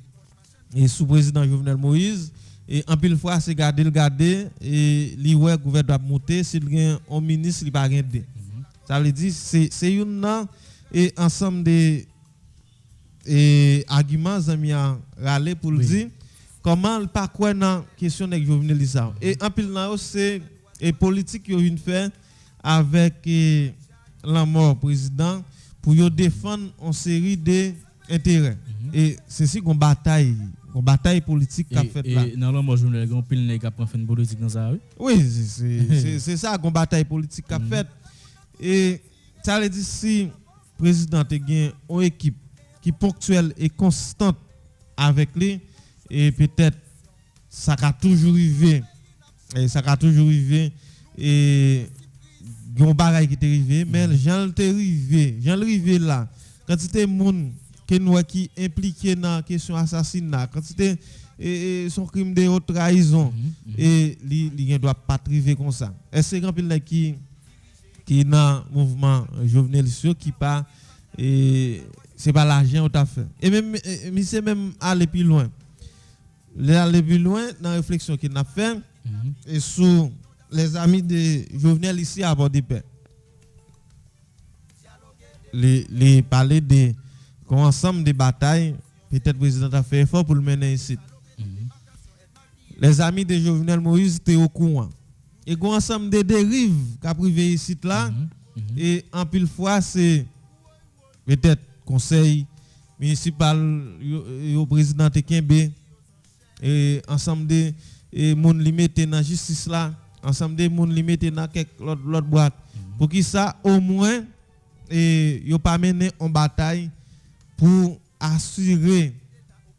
et sous président Jovenel Moïse et en pile fois c'est garder et li ouais gouvernement monter s'il gagne un ministre il pas gagner. Ça veut dire c'est une et ensemble de arguments amis a râler pour le dire comment pas quoi dans question de Jovenel ça et en pile là c'est et politique yo vinn faire avec la mort président pour yo défendre une série d'intérêts et c'est si une bataille politique qu'a fait là. Et dans la mort Jovenel gon pile nèg a prend fin politique dans ça. Oui, c'est ça une bataille politique qu'a fait et ça veut dire si président te gagne une équipe qui ponctuelle et constante avec lui et peut-être ça a toujours arrivé et gon bagay qui t'est arrivé mais Jean arrivé là quantité monde qui impliqué dans question assassinat quantité son crime de haute trahison et li doit pas arriver comme ça est-ce grand pile qui dans mouvement Jovenel qui pas et c'est pas l'argent on t'a fait et même c'est même aller plus loin dans la réflexion qu'il a fait et sous les amis de Jovenel ici à bord de paix les parler de ensemble de batailles peut-être le président a fait effort pour le mener ici les amis de Jovenel Moïse étaient au courant et un ensemble de dérives qu'a privé ici là et en pile fois c'est peut-être conseil municipal au président Tekembe et ensemble de monde li mette dans justice là ensemble de monde li mette dans quelques l'autre boîte pour qui ça au moins et yo pas mener en bataille pour assurer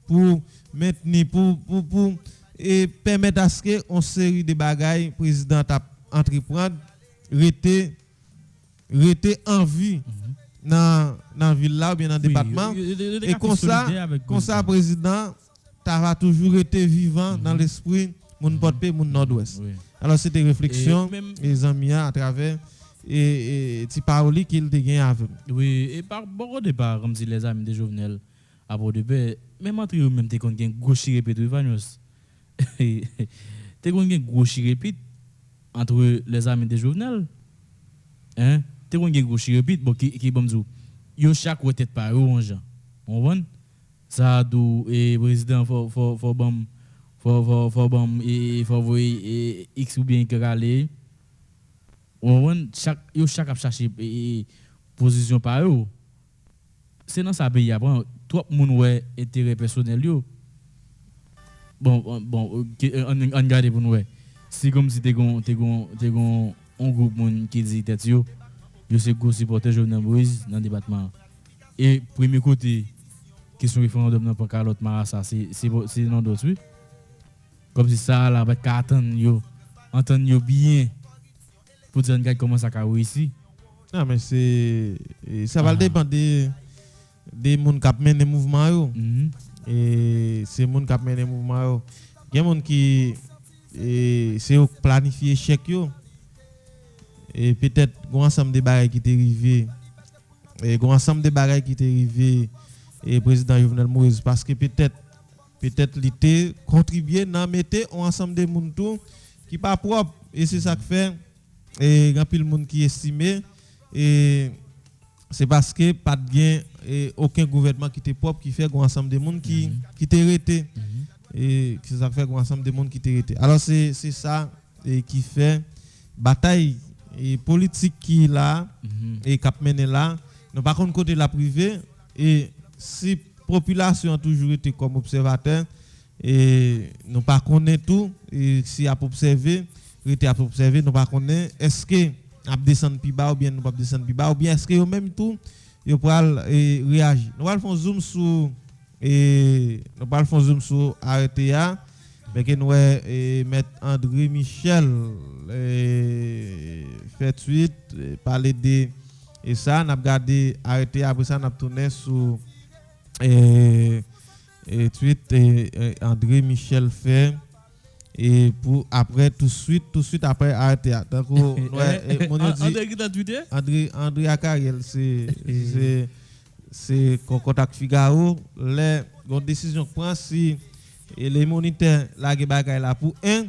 pour maintenir pour et permettre à ce que on série de bagailles président a entreprendre rester en vie dans ville là ou bien dans le département et comme ça président va toujours été vivant dans l'esprit mon porte mon nord-ouest. Alors c'était réflexion les amis à travers et ti parole qu'il te gagne avec. Oui, et par bon départ comme si les amis de Jovenel à bord de paix même entre eux même te kon gen gros chirépit Vanios. Te kon gen gros chirépit entre les amis de Jovenel. Hein? Te kon gen gros chirépit bon qui bon dou. Yo chaque tête par eux on Jean. On voit ça dou et président faut bam et faut voir X ou bien que râler on chaque a chercher position par eux c'est dans ça pays après trop moun ouais intérêt personnel yo bon on garder pour nous c'est comme si t'es gon un groupe moun qui dit tête yo c'est go supporter Jovenel Moïse dans département et premier côté question référendum dans pas l'autre Marassa c'est non d'autres oui comme si ça là va attendre yo bien pour dire comment ça va ici. Non mais ça va dépendre des monde qui mènent les mouvements yo et c'est monde qui mènent les mouvements yo il y a monde qui c'est planifier chèque yo et peut-être un ensemble de bagages qui t'est arrivé et un ensemble de bagages qui t'est arrivé et président Jovenel Moïse parce que peut-être l'été contribuer dans mettre un ensemble de monde tout qui pas propre et c'est ça que fait et grand pile monde qui estimé et c'est parce que pas de gain et aucun gouvernement qui était propre qui fait un ensemble de monde qui t'est arrêté et c'est ça que fait un ensemble de monde qui t'est arrêté alors c'est ça et qui fait bataille et politique qui là et cap mené là non par contre côté la privée et si population a toujours été comme observateur et nous pas connaît tout et si a observer nous pas connaît est-ce que a descendre plus bas ou bien nous pas descendre plus bas ou bien est-ce que même tout yo pral réagir nous va faire zoom sur RTA mais que nous mettre André Michel fait suite parler de et ça n'a regardé RTA après ça n'a tourné sur et tweet André Michel fait et pour après tout de suite après arrêter donc André Akariel c'est contact Figaro les décision prend si et les moniteurs lagué bagay là pour 1,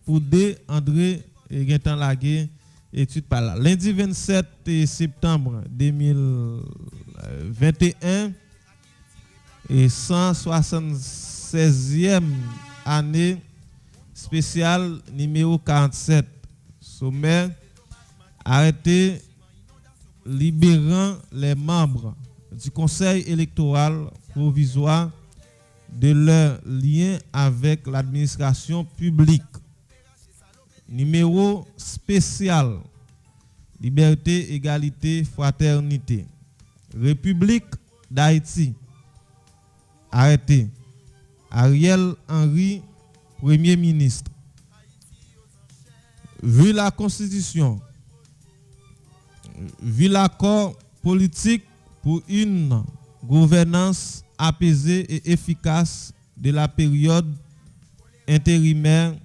pour 2 André et Gentan lagué étude par là. Lundi 27 septembre 2021 et 176e année spéciale numéro 47. Sommaire arrêté libérant les membres du Conseil électoral provisoire de leur lien avec l'administration publique. Numéro spécial liberté, égalité, fraternité. République d'Haïti. Arrêté. Ariel Henry, Premier ministre. Vu la Constitution, vu l'accord politique pour une gouvernance apaisée et efficace de la période intérimaire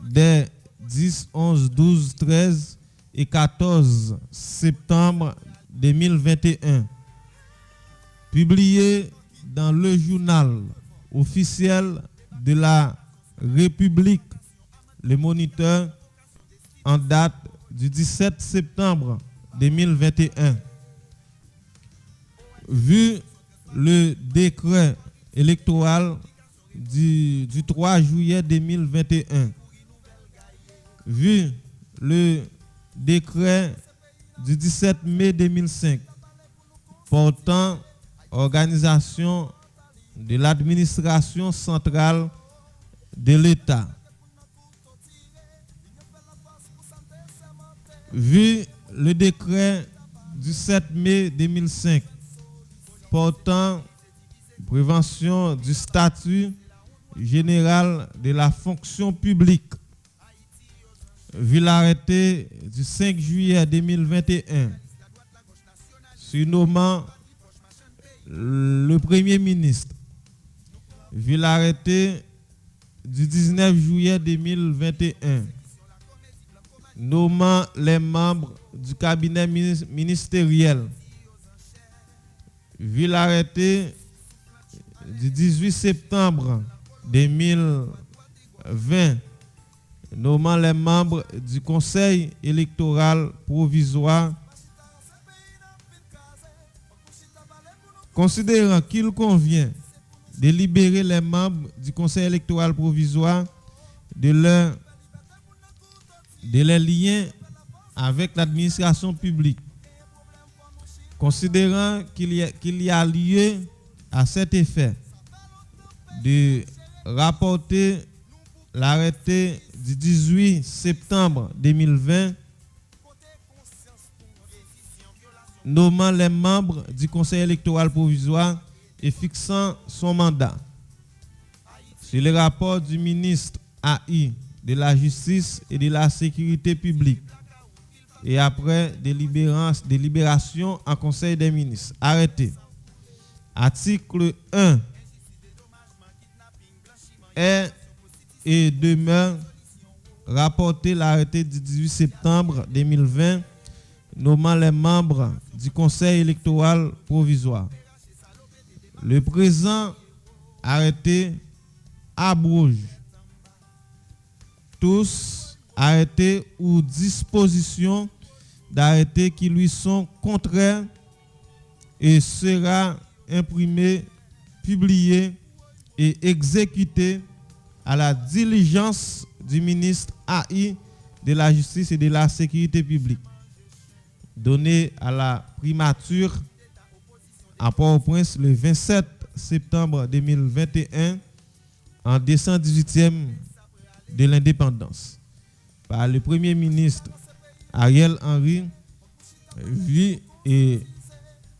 des 10, 11, 12, 13 et 14 septembre 2021, publié dans le journal officiel de la République, le Moniteur, en date du 17 septembre 2021. Vu le décret électoral du 3 juillet 2021, vu le décret du 17 mai 2005 portant organisation de l'administration centrale de l'État, vu le décret du 7 mai 2005 portant prévention du statut général de la fonction publique, vu l'arrêté du 5 juillet 2021 surnommant le Premier ministre, vu l'arrêté du 19 juillet 2021 nommant les membres du cabinet ministériel, vu l'arrêté du 18 septembre 2020 nommant les membres du Conseil électoral provisoire, considérant qu'il convient de libérer les membres du Conseil électoral provisoire de leurs liens avec l'administration publique, considérant qu'il y a lieu à cet effet de rapporter l'arrêté du 18 septembre 2020 nommant les membres du Conseil électoral provisoire et fixant son mandat. Sur le rapport du ministre AI de la Justice et de la Sécurité publique et après délibération en Conseil des ministres. Arrêté. Article 1 est et demeure rapporter l'arrêté du 18 septembre 2020 nommant les membres du Conseil électoral provisoire. Le présent arrêté abroge tous arrêtés ou dispositions d'arrêtés qui lui sont contraires et sera imprimé, publié et exécuté à la diligence du ministre AI de la Justice et de la Sécurité publique, donné à la primature à Port-au-Prince le 27 septembre 2021 en 218e de l'indépendance par le Premier ministre Ariel Henry, vu et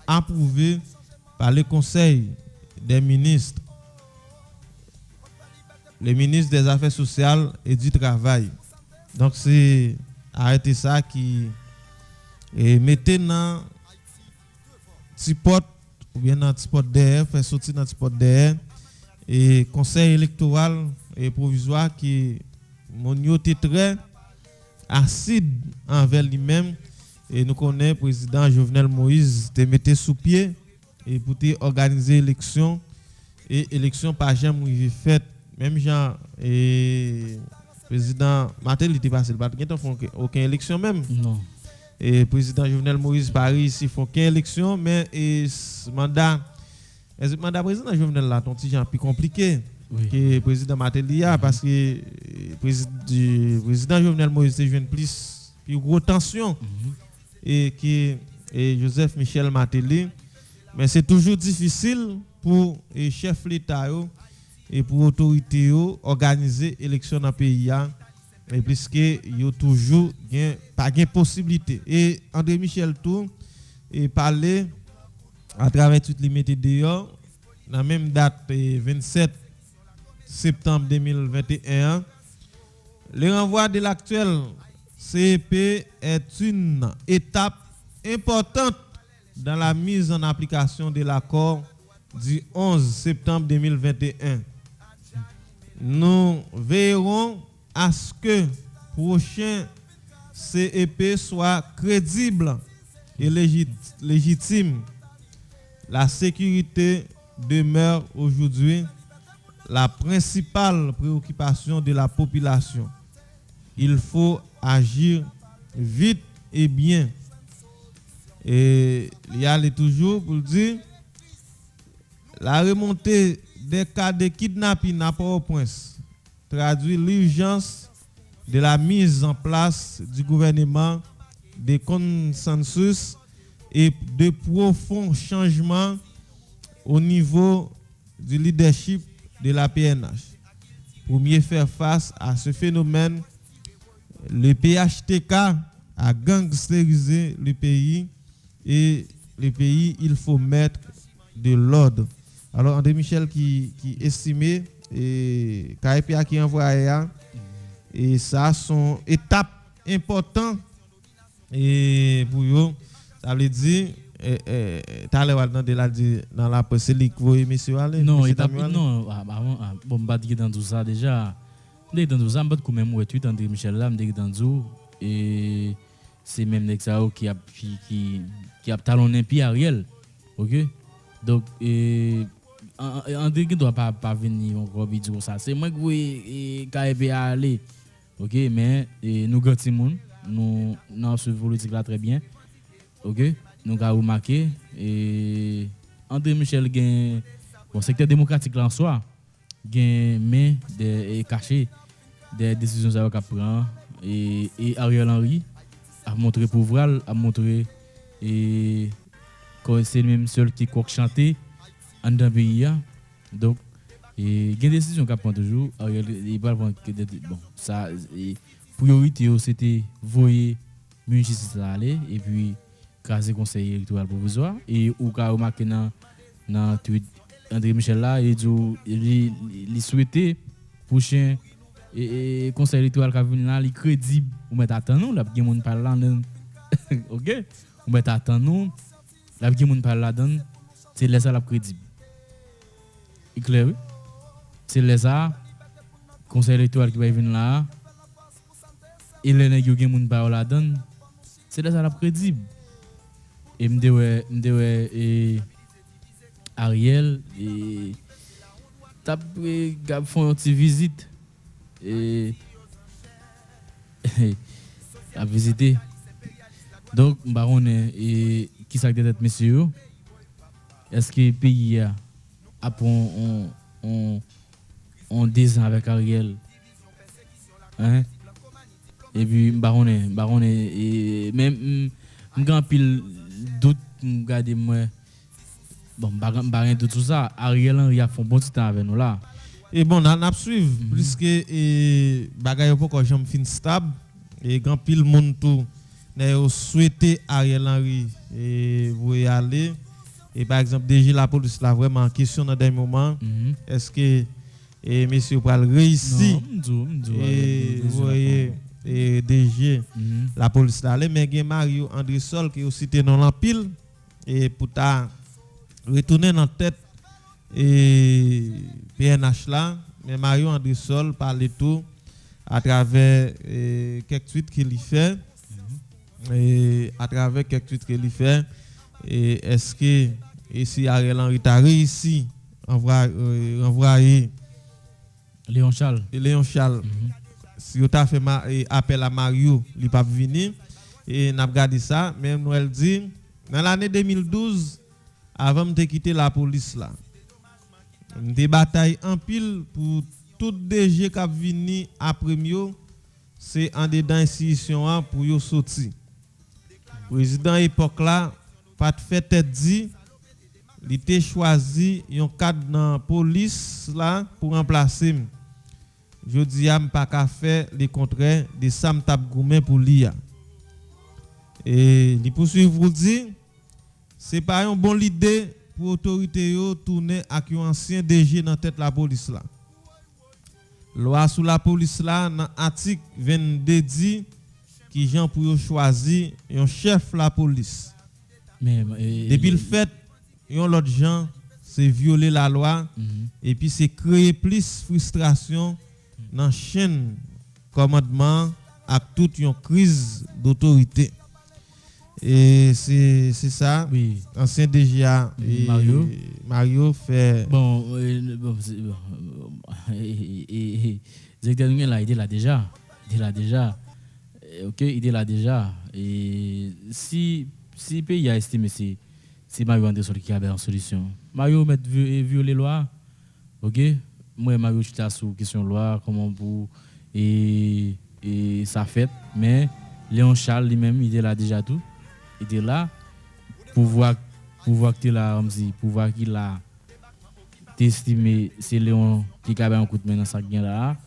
approuvé par le Conseil des ministres, le ministre des Affaires sociales et du Travail. Donc c'est arrêter ça qui est mettait dans petit pot ou bien dans petit pot derrière, faire sortir dans petit pot derrière et Conseil électoral et provisoire qui mon était très acide envers lui-même et nous connaissons le président Jovenel Moïse te mettait sous pied et pour organiser l'élection et élection pas jamais faite même genre et président Martel était passé pas aucune élection même non et président Jovenel Moïse Paris ici font qu'une élection mais et mandat président Jovenel là ton petit genre plus compliqué que président Martelia parce que président Jovenel Moïse c'est jeune plus gros tension et qui et Joseph Michel Martelly mais c'est toujours difficile pour les chefs l'État et pour autorité organiser élection dans le pays et puisque y a toujours pas de possibilité et André Michel tout et parler à travers toutes les méthodes dehors la même date 27 septembre 2021 le renvoi de l'actuel CEP est une étape importante dans la mise en application de l'accord du 11 septembre 2021. Nous veillerons à ce que le prochain CEP soit crédible et légitime. La sécurité demeure aujourd'hui la principale préoccupation de la population. Il faut agir vite et bien. Et il y a toujours pour dire la remontée des cas de kidnapping à Port-au-Prince traduit l'urgence de la mise en place du gouvernement des consensus et de profonds changements au niveau du leadership de la PNH. Pour mieux faire face à ce phénomène, le PHTK a gangsterisé le pays et le pays, il faut mettre de l'ordre. Alors André Michel qui estimait et KPA qui envoyé et ça sont étapes importantes et pour eux ça veut dire dans la presse monsieur aller non étape non bon pas dire dans tout ça déjà dans tout ça quand même ouais tweet André Michel là me dans tout et c'est même Nexao qui a talonné puis Ariel. OK? Donc André qui doit pas venir encore dire ça. C'est moi qui KPA aller. OK, mais nous grand monde, nous dans ce politique là très bien. OK? Nous avons remarqué et André Michel gain bon secteur démocratique là en soi gain mais des caché des décisions ça qu'a prend et Ariel Henry a montré pouvoir, a montré et c'est même seul qui coque chanter en dans le pays. Donc il y a des décisions qu'a prend toujours il va bon ça priorité c'était voyer justice aller et puis craser conseil électoral provisoire et ou qu'a remarqué dans tweet André Michel là il souhaitait prochain et conseil électoral qui vient là il crédible ou mettre attendre là qui monde parle là OK on mettre attendre là qui monde parle là dedans c'est les ça la crédible il clair c'est les ça conseil électoral qui va venir là et les nèg qui monde parle là dedans c'est les ça la crédible et m'dewe et Ariel et t'a font une petite visite et à visiter. Donc, baron et qui ça peut être monsieur? Est-ce que le pays a on 10 ans avec Ariel? Hein? Et puis baron et même grand pile doute regarder moi. Bon, baron tout ça, Ariel Henry a fait un bon petit temps avec nous là. Et bon, on a suivi, puisque bagaille pas quand j'aime fin stable et grand pile monde tout n'a souhaité Ariel Henry et vous y aller et par exemple déjà la police là vraiment en question dans des moments est-ce que monsieur pral réussir et vous voyez et DG la police là mais gen Mario André Sol qui aussi était dans l'empile et pour ta retourner dans tête et PNH là mais Mario André Sol parlait tout à travers quelques tweets qu'il fait et à travers quelques tweets qu'il fait et est-ce que si Ariel Henry a réussi envoyé Léon Charles. Si vous avez fait appel à Mario, il pas venir et n'a regardé ça, même nous elle dit dans l'année 2012 avant de quitter la police là. Des batailles en pile pour tout DG qui venu après moi, c'est en dedans institution pour yo sortir. Président époque là pas de fait tête dit il était choisi un cadre dans la police là pour remplacer. Je dis à pas qu'à faire les contraires de Sam Tap Goumen pour l'IA. Et les poursuivre vous dit c'est pas une bonne idée pour autorité yo tourner avec un ancien DG dans tête la police là. Loi sur la police là dans article 22 dit qui gens pour choisir un chef la police. Mais depuis le fait yon l'autre gens c'est violer la loi et puis c'est créer plus frustration dans chaîne commandement avec toute une crise d'autorité. Et c'est ça. Oui. Ancien DGA Mario fait directeur là il est là déjà. OK, il est là déjà et si pays a estimé c'est Mario Anderson qui a une solution. Mario met violer loi. OK? Moi Mario j'étais sur question loi comment pour et ça fait mais Léon Charles lui-même il est là déjà tout. Il était là pour voir que là comme si pour voir qu'il a estimé c'est Léon qui a un coup de main dans ça gain là.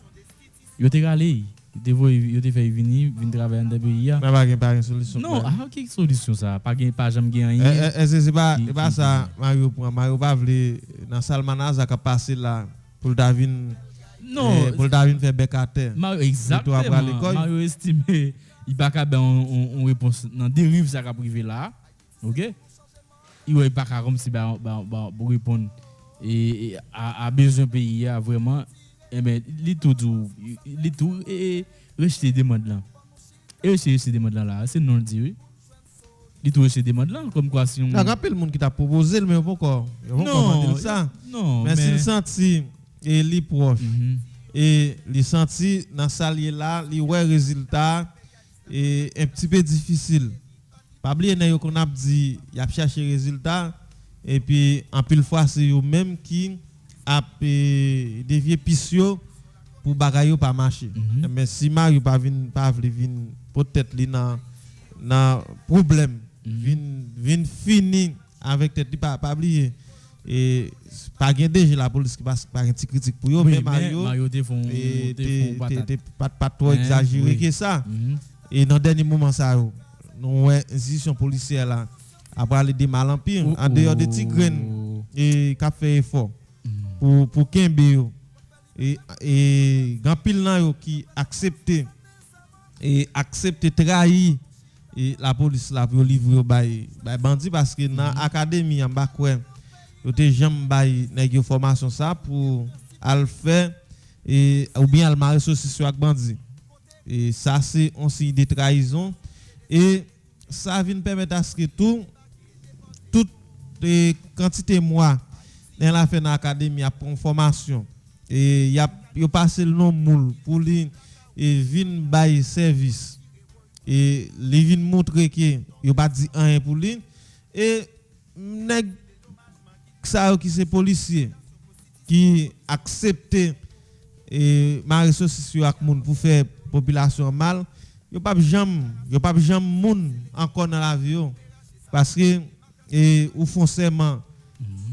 Il était allé il était fait venir travailler dans pays là. Pas une solution. Non, quelle solution ça? Pas jamais gagner. C'est pas ça Mario pas vle dans Salmanaza qui passé là pour David. Non, pour David faire bec à terre. Mario exactement. Mario estimé il pas capable on réponse dans dérive ça qu'a privé là. OK? Il est pas comme si pour répondre et à besoin pays a vraiment mais les tout et rejeter demande là. Et rejeter ces demandes là, c'est non dit oui. Les tout rejeter demande là comme quoi si on rappelle le monde qui t'a proposé mais encore. Non, ça. Non, mais s'il senti et li proche et li senti dans salier là, li ouais résultat et un petit peu difficile. Pas oublier qu'on a dit il a cherché résultat et puis en pile fois c'est eux même qui a dévié pisio pour bagaille pas marcher. Mais si Mario pas vinn peut-être li dans problème vinn fini avec tête pas oublier et pas gain déjà la police qui passe par un petit critique pour eux mais Mario te font pas trop exagéré que ça. Et dans dernier moment ça nous institution policière là après aller des mal en pire en dehors de Tigren et qu'a fait effort pour Kembe et grand pile nan yo qui accepter trahir et la police là pour livrer bay bandi parce que dans académie en bas quoi yo te jamais bay nèg formation ça pour al faire et ou bien al marrer saucisson avec bandi et ça c'est un signe de trahison et ça vient permettre à ce que toute quantité mois dans la fin de l'académie a pour formation et il a passé le nom moule pour lui et vinn bail service et li vinn montrer que il pas dit rien pour lui et nèg ça qui c'est policier qui accepter et marrer saucisson avec moun pour faire population mal yo pas jamais moun encore dans la vie parce que et ou foncièrement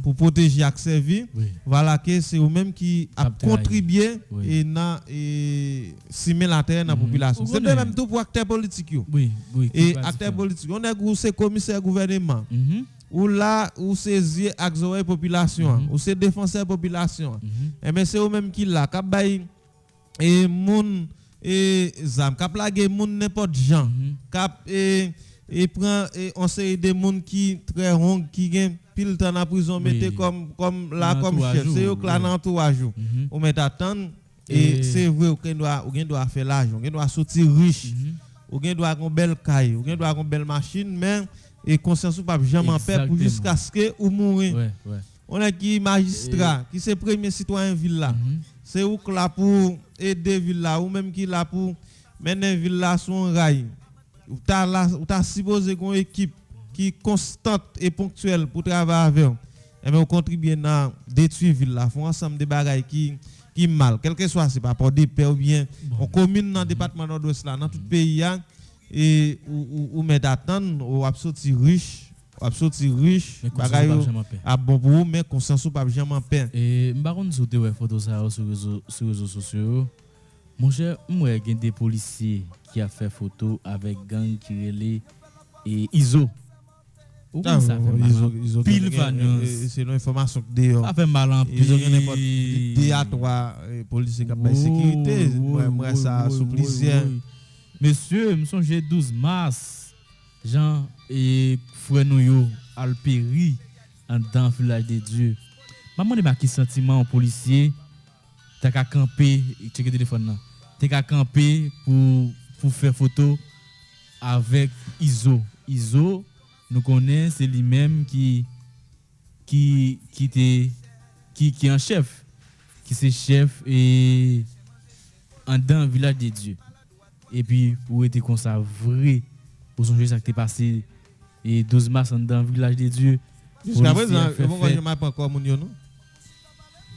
pour protéger ak servir voilà que c'est eux même qui a contribué et na et simer la terre dans la population c'est même tout pour acteurs politiques et acteurs politiques on est ou c'est commissaire gouvernement ou là ou saisir ak zoé population ou c'est défenseur population et mais c'est eux même qui là ka bay et moun et zam ka plaguer moun n'importe gens ka et prend on série de monde qui très rond qui gagne pile temps en prison mettez comme chef c'est eux là dans entourage on met attendre et c'est vrai qu'on doit faire l'argent on doit sortir riche on doit avoir une belle caille on doit avoir une belle machine mais et conscience pas jamais en paix pour jusqu'à ce que ou mourir on est qui magistrat, qui c'est premier citoyen ville là. C'est ou là pour aider ville là ou même qui là pour mener ville là son rail. Ou t'as supposé qu'on équipe qui constante et ponctuelle pour travailler avec. Et bien on contribue à détruire ville là, font ensemble des bagages qui mal, quel que soit c'est pas pour des paix ou bien on commune dans le département nord-ouest là dans tout pays et ou met d'attendre ou absolument riche bagaille à bon pour vous mais consensus pas jamais en paix. Et m'baron sauter ouais photo ça sur réseaux sociaux. Mon cher, moi il des policiers qui a fait photo avec gang qui relait et ISO. Ou ça fait mal. Pile vagnance. C'est l'information que dehors. Ça fait mal en pile. Ils ont n'importe théâtre policiers qui ont sécurité. Moi ça sous plusieurs. Monsieur, me songe 12 mars. Jean et frère nous al péri en dans village de Dieu. Maman de qui sentiment en policier t'as qu'à camper, checker téléphone là. T'as qu'à camper pour faire photo avec ISO. ISO nous connaît, c'est lui-même qui est un chef, qui c'est chef et en dans village de Dieu. Et puis pour être comme ça vrai pour songer ça qui est passé et 12 mars en dans village de Dieu. Jusqu'à présent, pourquoi je m'appelle encore mon non?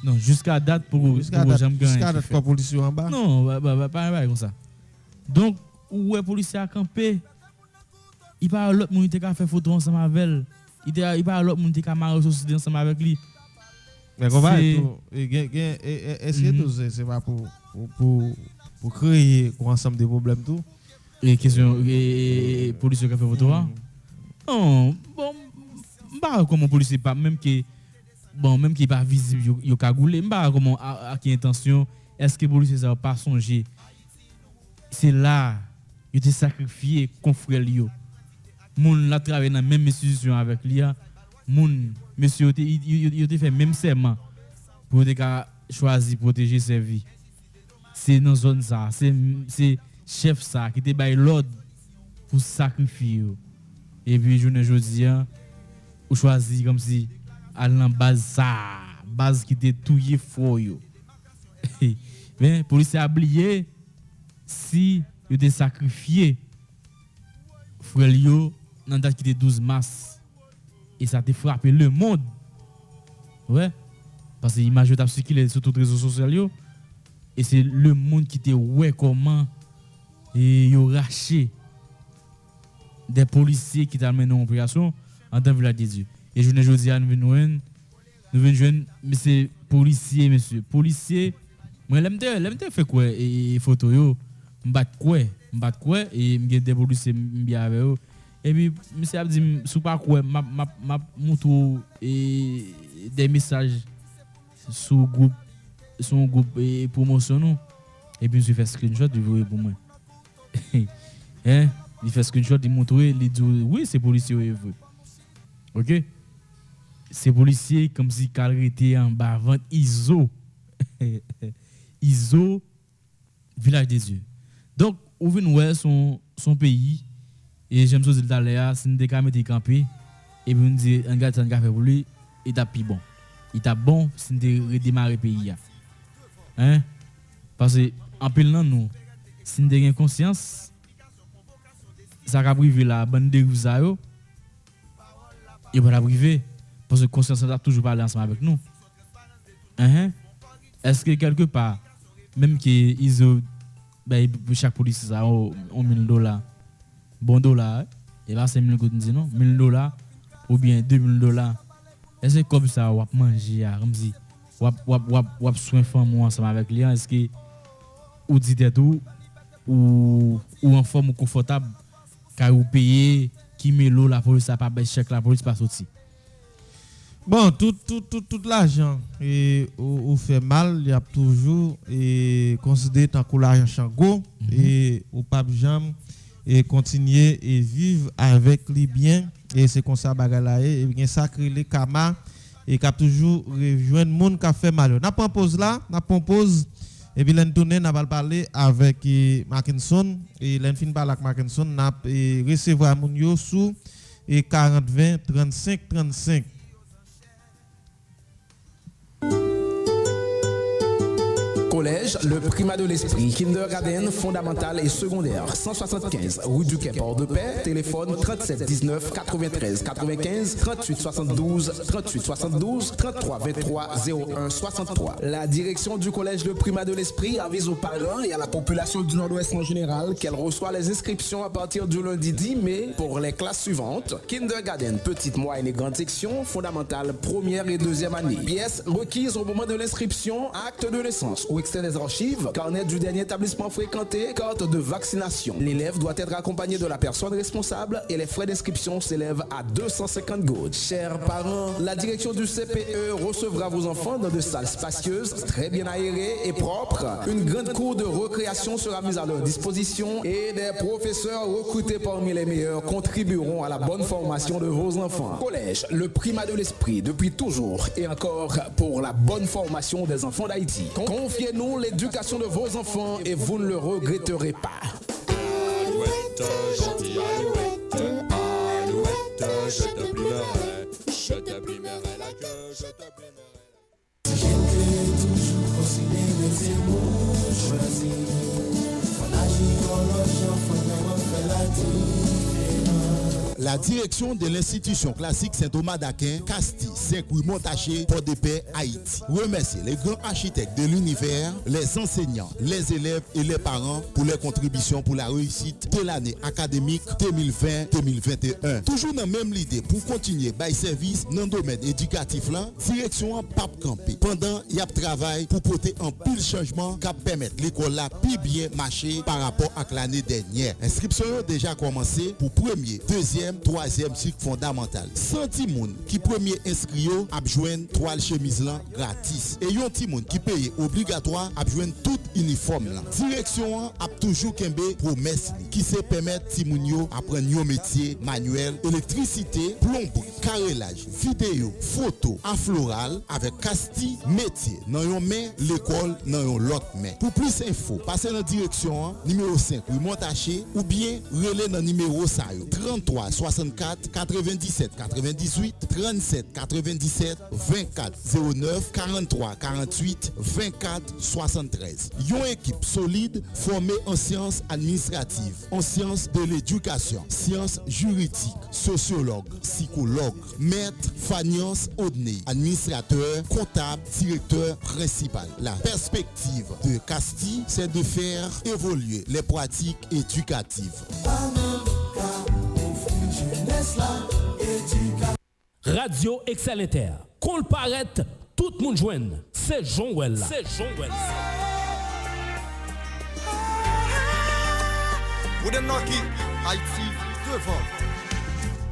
Non, jusqu'à date pour jusqu'à date quoi policier en bas. Non, pas comme ça. Donc où est policier à camper? Il pas l'autre monde qui a fait photo ensemble avec elle. Il pas l'autre monde qui a marre société ensemble avec lui. Mais comment est-ce que tout c'est pas pour créer ensemble des problèmes tout? Et question policier qui a fait photo non, bon pas comment policier pas même qui pas visible yo cagoulé, pas comment à quelle intention est-ce que policier ça pas songer. C'est là il était sacrifié confrère yo. Moun la travaille dans même institution avec lui, moun monsieur il fait même serment pour choisir protéger ses vies. C'est dans zone ça, c'est chef ça qui te bail l'ordre pour sacrifier. Et puis jodi ou choisi comme si à la base qui te touillé fort yo. Ben police a oublié si il te sacrifié frère yo dans date qui était 12 mars et ça t'a frappé le monde. Ouais. Parce que l'image t'a circulé sur tous les réseaux sociaux et c'est le monde qui te ouais comment et yo raché des policiers qui t'a mené en opération en tant que village de Dieu. Et je ne dis à nous venons jeune monsieur policier moi l'aime fait quoi et photo yo m'bat quoi et m'gè des policiers bien avec eux. Et puis monsieur a dit sous pas quoi m'a montre et des messages sur groupe et promotion nous et puis je fais screenshot de vous pour moi. Hein, il fait screenshot il montre il dit oui c'est policier est vrai. OK? C'est policier comme si carrété en bas avant ISO. ISO village des yeux. Donc ou vinn ouais son pays et j'aime ça dire d'aller si nous décamer camper et puis nous dit un gars fait pour lui il t'a pi bon. Il t'a bon si nous redémarrer pays hein parce que en pile nous si nous avons conscience ça va priver la bande de ça yo il va la priver parce que conscience a toujours parlé ensemble avec nous. Est-ce que quelque part même que ils ben chaque policier ça $1 $1000 bon dollar et là c'est $1000 dit non $1000 ou bien $2000 est-ce que comme ça on va manger comme si on soin femme ensemble avec lui est-ce que ou dit tout ou en forme confortable car vous payez qui met l'eau la police a pas baisser chèque la police pas sorti. Bon, tout l'argent et ou fait mal, il y a toujours et considéré tant que l'argent chango et ou pas jamais et continuer et vivre avec les biens et c'est comme ça bagala et bien sacré les kama et qui a toujours rejoindre monde qui a fait mal. N'a pas pause là, n'a pas pause et puis l'en tourner n'a pas parler avec Mackinson et l'en fin parler avec Mackinson n'a recevoir mon yo sous et 40 20 35 35. collège, le primat de l'esprit, kindergarten, fondamental et secondaire, 175 rue du Quai Port-de-Paix, téléphone 37 19 93 95 38 72 38 72 33 23 01 63. La direction du collège Le Primat de l'Esprit avise aux parents et à la population du Nord-Ouest en général qu'elle reçoit les inscriptions à partir du lundi 10 mai pour les classes suivantes: kindergarten, petite, moyenne et grande section, fondamentale, première et deuxième année. Pièces requises au moment de l'inscription: acte de naissance ou extrait des archives, carnet du dernier établissement fréquenté, carte de vaccination. L'élève doit être accompagné de la personne responsable et les frais d'inscription s'élèvent à 250 gourdes. Chers parents, la direction du CPE recevra vos enfants dans de salles spacieuses, très bien aérées et propres. Une grande cour de récréation sera mise à leur disposition et des professeurs recrutés parmi les meilleurs contribueront à la bonne formation de vos enfants. Collège, le primat de l'esprit, depuis toujours et encore pour la bonne formation des enfants d'Haïti. Confiez-nous l'éducation de vos enfants et vous ne le regretterez pas. Alouette, gentille alouette, alouette, je te plumerai la queue, je te plumerai. J'étais toujours considéré ces mots choisis. Faut agir en logeant, faut même faire la différence. La direction de l'institution classique Saint-Thomas d'Aquin, Casti, Saint-Louis, Montaché, Port-de-Paix, Haïti. Remercie les grands architectes de l'univers, les enseignants, les élèves et les parents pour leurs contributions pour la réussite de l'année académique 2020-2021. Toujours dans la même idée pour continuer by service dans le domaine éducatif là, direction Pape Campé. Pendant il y a travail pour porter un pile changement qui permet l'école là plus bien marcher par rapport à l'année dernière. Inscription a déjà commencé pour premier, deuxième, troisième cycle fondamental. 100 timoun qui premier inscrit a joindre 3 chemises là gratis. Et yon timoun qui paye obligatoire a joindre tout uniforme là. Direction a toujours kembe promesse qui se permettre timoun yo apprendre yon métier manuel, électricité, plomberie, carrelage, vidéo, photo, floral avec Casti métier. Dans yon main l'école dans yon l'autre main. Pour plus info, passez dans direction numéro 5 rue Montaché ou bien relais dans numéro 33 64 97 98 37 97 24 09 43 48 24 73. Yon équipe solide formée en sciences administratives, en sciences de l'éducation, sciences juridiques, sociologue, psychologue, maître Faniance Odney, administrateur, comptable, directeur principal. La perspective de Casti, c'est de faire évoluer les pratiques éducatives. Radio Excelenter. Qu'on le paraît, tout le monde joue. C'est Jean-Well. C'est Jean-Well. Ou de Noki, Haïti, devant.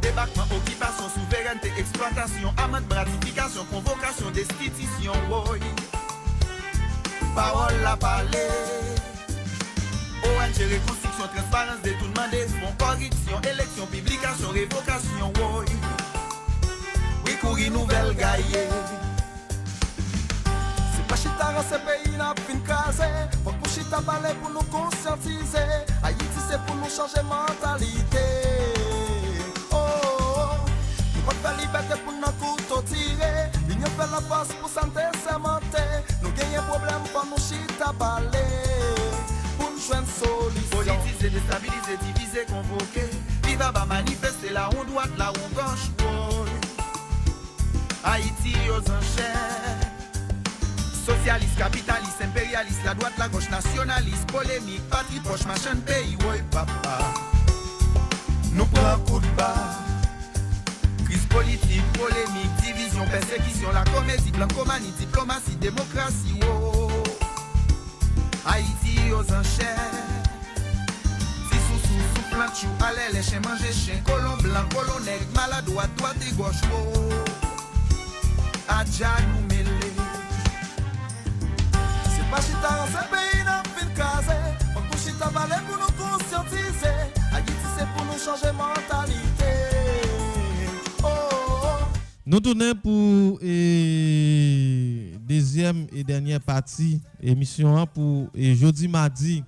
Débarquement, occupation, souveraineté, exploitation, amende, gratification, convocation, destitution, oui. Parole la parler. ONG, reconstruction, transparence, détournement des fonds, corruption, élection, publication, révocation, oui. Oui, courir nouvelle gaillée. C'est pas chita dans ce pays n'a fin casé. Faut que chita balai pour nous conscientiser. Haïti c'est pour nous changer mentalité. Oh, oh. Nous pas faire liberté pour nous couteau tirer. L'union fait la passe pour santé cémenter. Nous gagnons problème pour nous chita balai. Pour nous jouer une solution. Politiser, déstabiliser, diviser, convoquer. Il va manifester là où droite, là où gauche. Oh. Haïti aux enchères. Socialiste, capitaliste, impérialiste, la droite, la gauche, nationaliste, polémique, patrie proche, machin pays, oui papa. Nous prenons coup de bas. Crise politique, polémique, division, persécution, la comédie, blancomanie, diplomatie, démocratie, oh. Haïti aux enchères. Si sous plein de chou, allez les chiens manger chien, colon blanc, colon nègre, maladroit, droite et gauche, oh. Adja nous mêler. C'est pas chita dans ce pays n'a fin casé. Faut que chita balai pour nous conscientiser. Haïti c'est pour nous changer mentalité. Oh, oh. Nous tournons pour deuxième et dernière partie émission pour jeudi mardi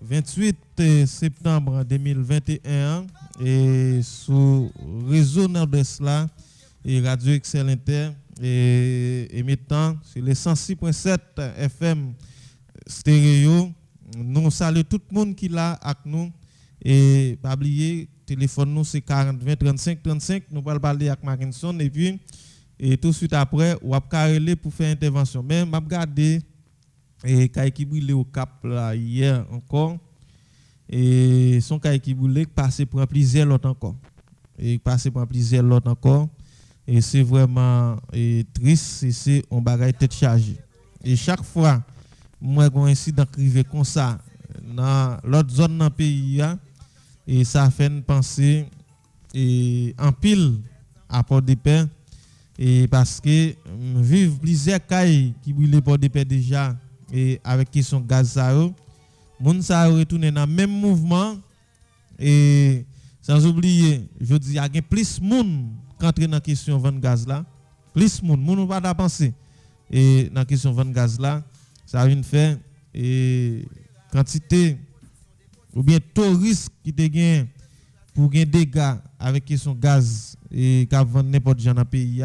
28 septembre 2021 et sur réseau Nord-Est là et Radio Excelenter et émettant sur les 106.7 FM stéréo. Nous saluons tout le monde qui là avec nous. Et pas oublier, téléphone nous c'est 40 20 35 35. Nous allons parler avec Mackinson et puis et tout de suite après, on va carreler pour faire intervention. Mais m'a regardé et Kay qui brûlé au Cap là hier encore. Et son Kay qui brûlé passé pour plusieurs l'autre encore. Et passé pour plusieurs l'autre encore. Et c'est vraiment triste, c'est on bagaille tête chargée. Et chaque fois moi un incident arrivé comme ça dans l'autre zone dans pays et ça fait une pensée et en pile à Port-de-Paix et parce que vivre plusieurs cailles qui brûlent Port-de-Paix déjà et avec question gaz ça moun ça retourner dans même mouvement et sans oublier je dis il y a plus monde qu'entrer dans question vendre gaz là plus monde pas penser et dans question vendre gaz là ça vient faire et quantité ou bien taux risque qui te gain pour gain dégâts avec question gaz et qu'a vendre n'importe gens dans pays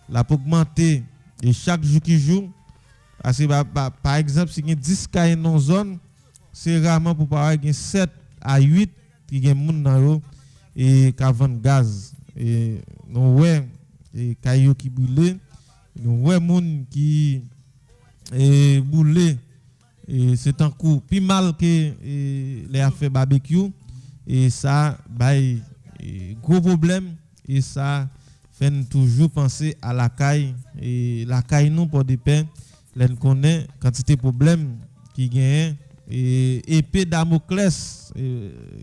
la pour augmenter et chaque jour qui joue parce que par exemple si il y a 10 cas dans zone c'est rarement pour pas avoir 7 à 8 qui gain monde dans et qu'a vendre gaz et nous ouais et caillou qui brûlé nous ouais monde qui et boulé et c'est un coup plus mal que les a fait barbecue et ça bail gros problème et ça fait toujours penser à la caille et la caille nous pour des pains l'on connaît quantité de problèmes qui gagne et épée Damoclès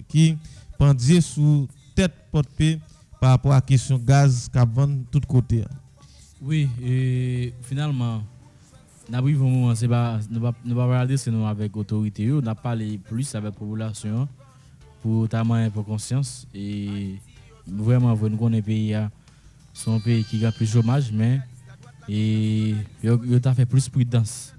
qui pendait sous tête porte-paix par rapport à la question gaz qu'a vend de tous côtés. Oui, et finalement n'arrive un moment c'est pas nous va regarder c'est nous avec autorité on a parlé plus avec population pour tellement pour conscience et vraiment nous connaît pays son pays qui a plus chômage mais et il a fait plus prudence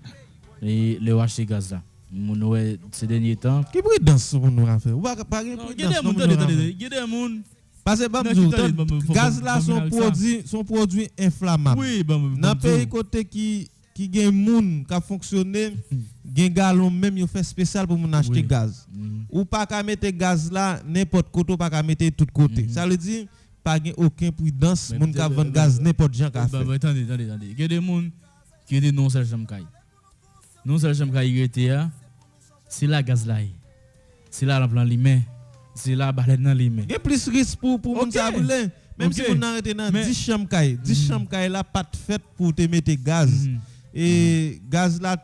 et le acheter gaz là nous ces derniers temps qui prudence pour nous a fait ou pas prudence il y a des monde parce que gaz là son produit inflammable oui dans pays côté qui gagne moun qui fonctionner gagne galon même yo fait spécial pour moun acheter gaz ou pas ka mettre gaz là n'importe côté pas ka mettre tout côté ça veut dire pas gagne aucun prudence moun ka vendre gaz n'importe gens ka fait attendez il y a des moun qui dit non Serge Mkay non Serge Mkay était c'est la gaz là c'est là la plan limé c'est là baleine dans limé il y a plus risque pour moun ça brûler même si vous arrêtez dans 10 chambres caille 10 chambres caille là pas fait pour te mettre gaz et gaz là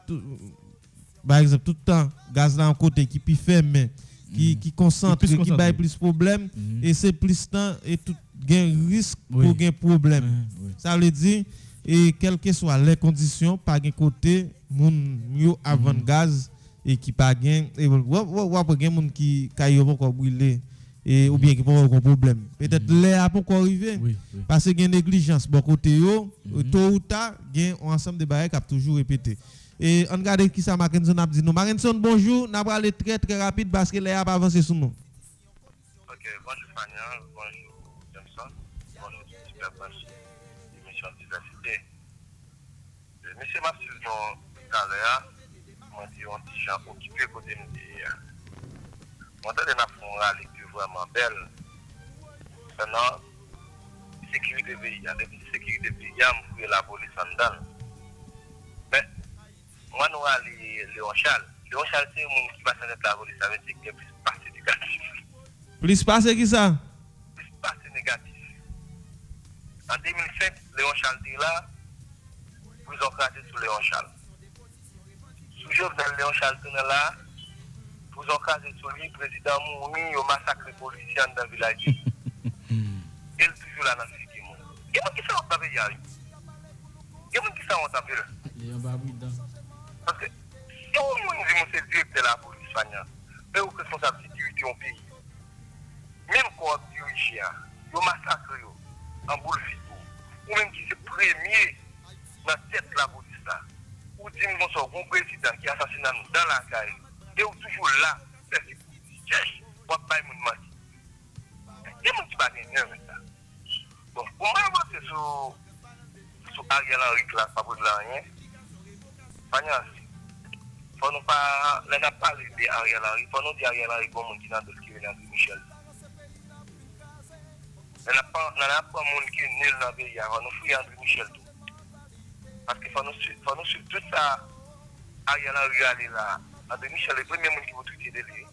par exemple tout le temps gaz là en côté qui puis ferme qui concentre qui bail plus problème et c'est plus temps et tout gain risque pour gain problème ça veut dire et quelles que soient les conditions pas gain côté moun yo avant gaz et qui pas gain et ou gain moun qui caillou encore brûler et ou bien qui pas aucun problème peut-être l'air pas encore arriver parce que gain négligence bon côté yo tôt ou tard gain ensemble de bail qui a toujours répété et on regarde qui ça Mackinson a dit nous Mackinson bonjour n'a pas aller très très rapide parce que l'air pas avancer sur nous. OK bonjour Fania bonjour Jameson bonjour super branché émission diversité monsieur Mathieu tout à l'heure moi dit on petit gens occupé côté nous on donne une affaire vraiment belle. Maintenant, sécurité pays, depuis sécurité pays, il y a la police en dedans. Mais, moi, nous allons Léon Charles. Léon Charles, c'est un monde qui passe dans la police, ça veut dire qu'il y a plus passé négatif. Plus passé qui ça? Plus passé négatif. En 2007, Léon Charles était là, vous ont craché sur Léon Charles. Sous Jovenel Léon Charles était là, vous ont casé sur lui, président Mouni, il a massacré les policiers dans le village. Il est toujours là dans ce qui est. Il y a qui ça on t'appelle Yari. Il y a qui ça on t'appelle. Parce que si on dit que c'est le directeur de la police, c'est au responsable de sécurité au pays. Même quand on dirige, il massacre en boule figo. Ou même qui c'est premier dans la tête de la police. Ou dit que c'est un président qui assassine dans la caille. Et toujours là, c'est ce que je pas mon mari. Il y a des gens qui ne sont pas bon, pour moi, c'est sur Ariel Henry, là, pas pour de rien. Il faut nous pas, là n'a pas parlé d'Ariel Henry, faut nous dire Ariel Henry comme monde qui n'a d'autre qui est André Michel. Là n'a pas monde qui est nul dans le pays, on nous fouille André Michel tout. Parce qu'il faut nous suivre tout ça. Ariel Henry aller là. André Michel est le premier monde qui vous traiter de lui.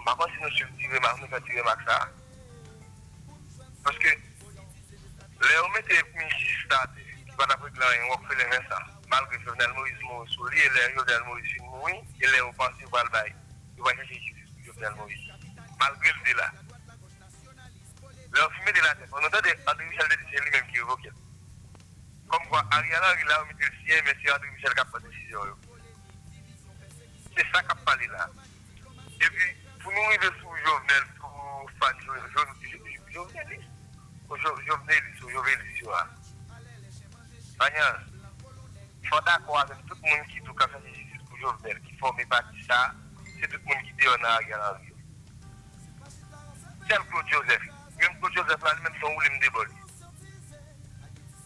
Par contre, si nous suivons tirer marque, nous faisons tirer marque ça. Parce que les hommes étaient ministres qui va d'après on fait les mêmes ça. Malgré que Jovenel Moïse Moussouli et les Jovenel Moïse Moui, et les ont pensé pour le bail. Ils vont chercher justice pour Jovenel Moïse. Malgré le délai. Leur fumée de la tête. On entend André Michel c'est lui-même qui évoque. Comme quoi, Ariel Henry là, on met le sien, mais c'est André Michel qui a pas de décision. C'est ça qui a parlé là. Et puis, pour nous arriver sur Jovenel, sur fan Jovenel, il faut d'accord avec tout le monde qui tout cas fait justice pour Jovenel, qui forme partie ça, c'est tout le monde qui dit on a Ariel Henry. C'est le Claude Joseph. Même Claude Joseph là, même son roule me débole.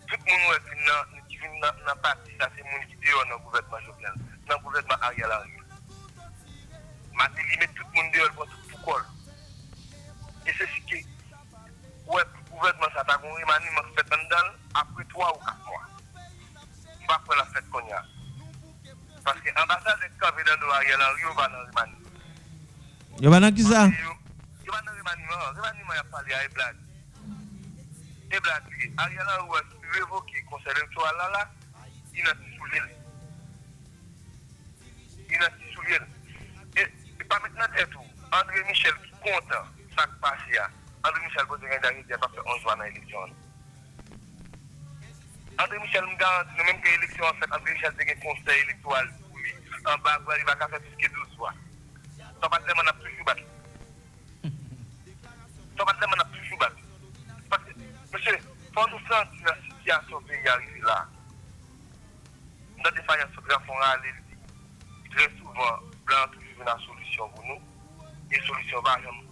Tout le monde qui vient dans la partie ça, c'est le monde qui dit on a le gouvernement Jovenel, dans le gouvernement Ariel Henry. Maté limite tout le monde dit on pour quoi. Et c'est ce qui ouais, le gouvernement ça t'a compris, remaniement fait pendant après 3 ou 4 mois. Pas après la fête qu'on y a. Parce que l'ambassade est cavée dans le Ariel Henry, on va dans le remaniement. Il va dans qui ça? Il va dans le remaniement. Le remaniement, il a parlé à Eblag. Eblag, Ariel Henry a révoqué le conseil électoral là, il a dit sous l'île. Il a dit sous l'île. Et pas maintenant, c'est tout. André Michel qui compte ça qui passe là. André Michel pose rien d'arriver, il a fait 11 mois dans l'élection. André Michel me garantit, même que l'élection en fait, André Michel a un conseil électoral, oui, en bas, il va faire plus que 12 fois. Ça va tellement toujours battre. Ça va tellement toujours battre. Parce que, monsieur, quand nous sentons la situation qui arrive là, dans des faillances sociales, très souvent, blanc toujours une solution pour nous. Et solution va jamais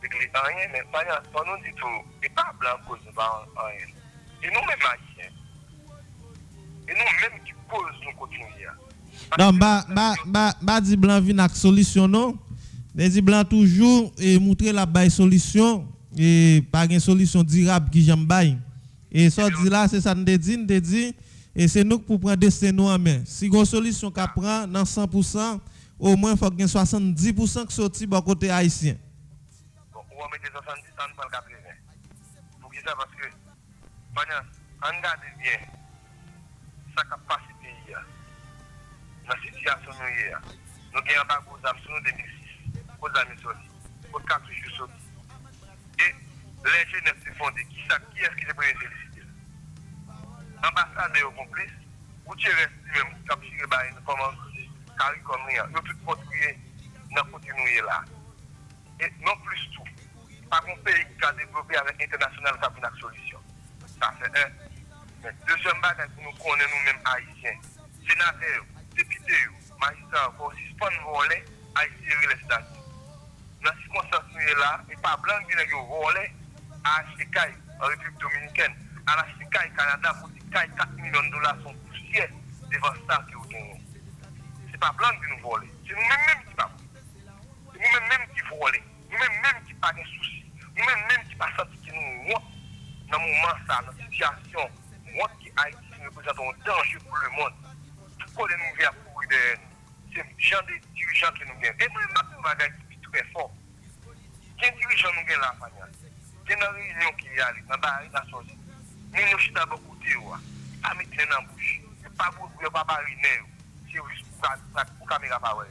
régler rien, mais faillances, quand nous dit tout, et pas blanc cause de rien. Et nous-mêmes haïtiens. Et nous-mêmes qui cause nous continuer. Non, bah dit blanc vient avec solution non. Mais dit blanc toujours et montrer la baille solution et pas une solution durable qui j'aime baille. Et ça dit là c'est ça nous dit et c'est nous pour prendre destin nous en main. Si une solution qu'a prend dans 100%, au moins faut qu'il y ait 70% qui sorti bon côté haïtien. Bon, on va mettre 70 ans pour le 80. Pour qui ça parce que on regarde bien sa capacité dans la situation nous avons un bagou d'âme sur nous 2006, aux amis sortis, aux cartouches sortis. Et les jeunes se font qui est-ce qui est pour les féliciter? Ambassadeur complice, ou tu restes même capturé comme carré comme rien, nous tout construire dans le côté là. Et non plus tout. Pas un pays qui a développé avec l'international qui a une solution. Ça c'est un. Mais deuxième bagage pour nous connaître nous-mêmes haïtiens, sénateurs, députés, magistrats, pour suspendre voler, haïtiens les États-Unis. Dans ces circonstances là, et pas blanc qui ont volé à HTK en République Dominicaine, à HTK Canada pour dire 4 millions de dollars sont poussières devant ça que vous gagnez. Ce n'est pas blanc qui nous volent, c'est nous-mêmes qui pas. C'est nous-mêmes qui volent, nous-mêmes qui pas de soucis, nous-mêmes qui pas senti que nous dans le moment ça, dans la situation. Moi qui Haïti représente un danger pour le monde. Pourquoi nous vient pour c'est le genre de dirigeants que nous gagnons. Et moi, je suis très fort. Quel dirigeant nous gagne là, Fania? C'est une réunion qui est allée dans la Nations Unies. Nous nous chutons beaucoup de terroir. À mettre dans la bouche. Pas pour pas parler, c'est juste pour caméra pas.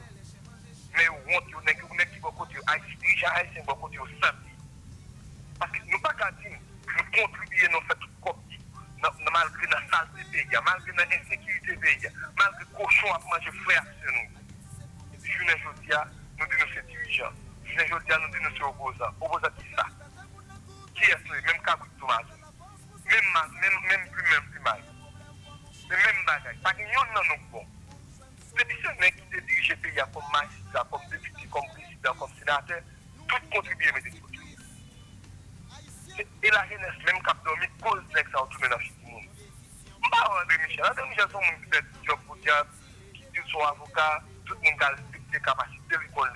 Mais on qui va côté Haïti, dirigeant haïtien va côté au samedi. Parce que nous pas qu'à dire, nous contribuons, nous faisons tout comme malgré la saleté pays, malgré l'insécurité pays, malgré le cochon à manger frère sur nous. Et puis, je ne dis pas, nous disons ces dirigeants. Je ne dis pas, nous disons ces opposants. Opposants qui ça? Qui est ce même cas de tomate? Même plus mal. C'est même bagaille. Parce qu'il y en a nous bon. Depuis ce mec qui dirige le pays comme magistrat, comme député, comme président, comme sénateur, tout contribue à mes députés. Et la jeunesse, même cap dormi, cause de ça, retourner dans le monde. André Michel, son monde peut-être job pour dire, qui dit son avocat, tout le monde a respecté capacité de l'école.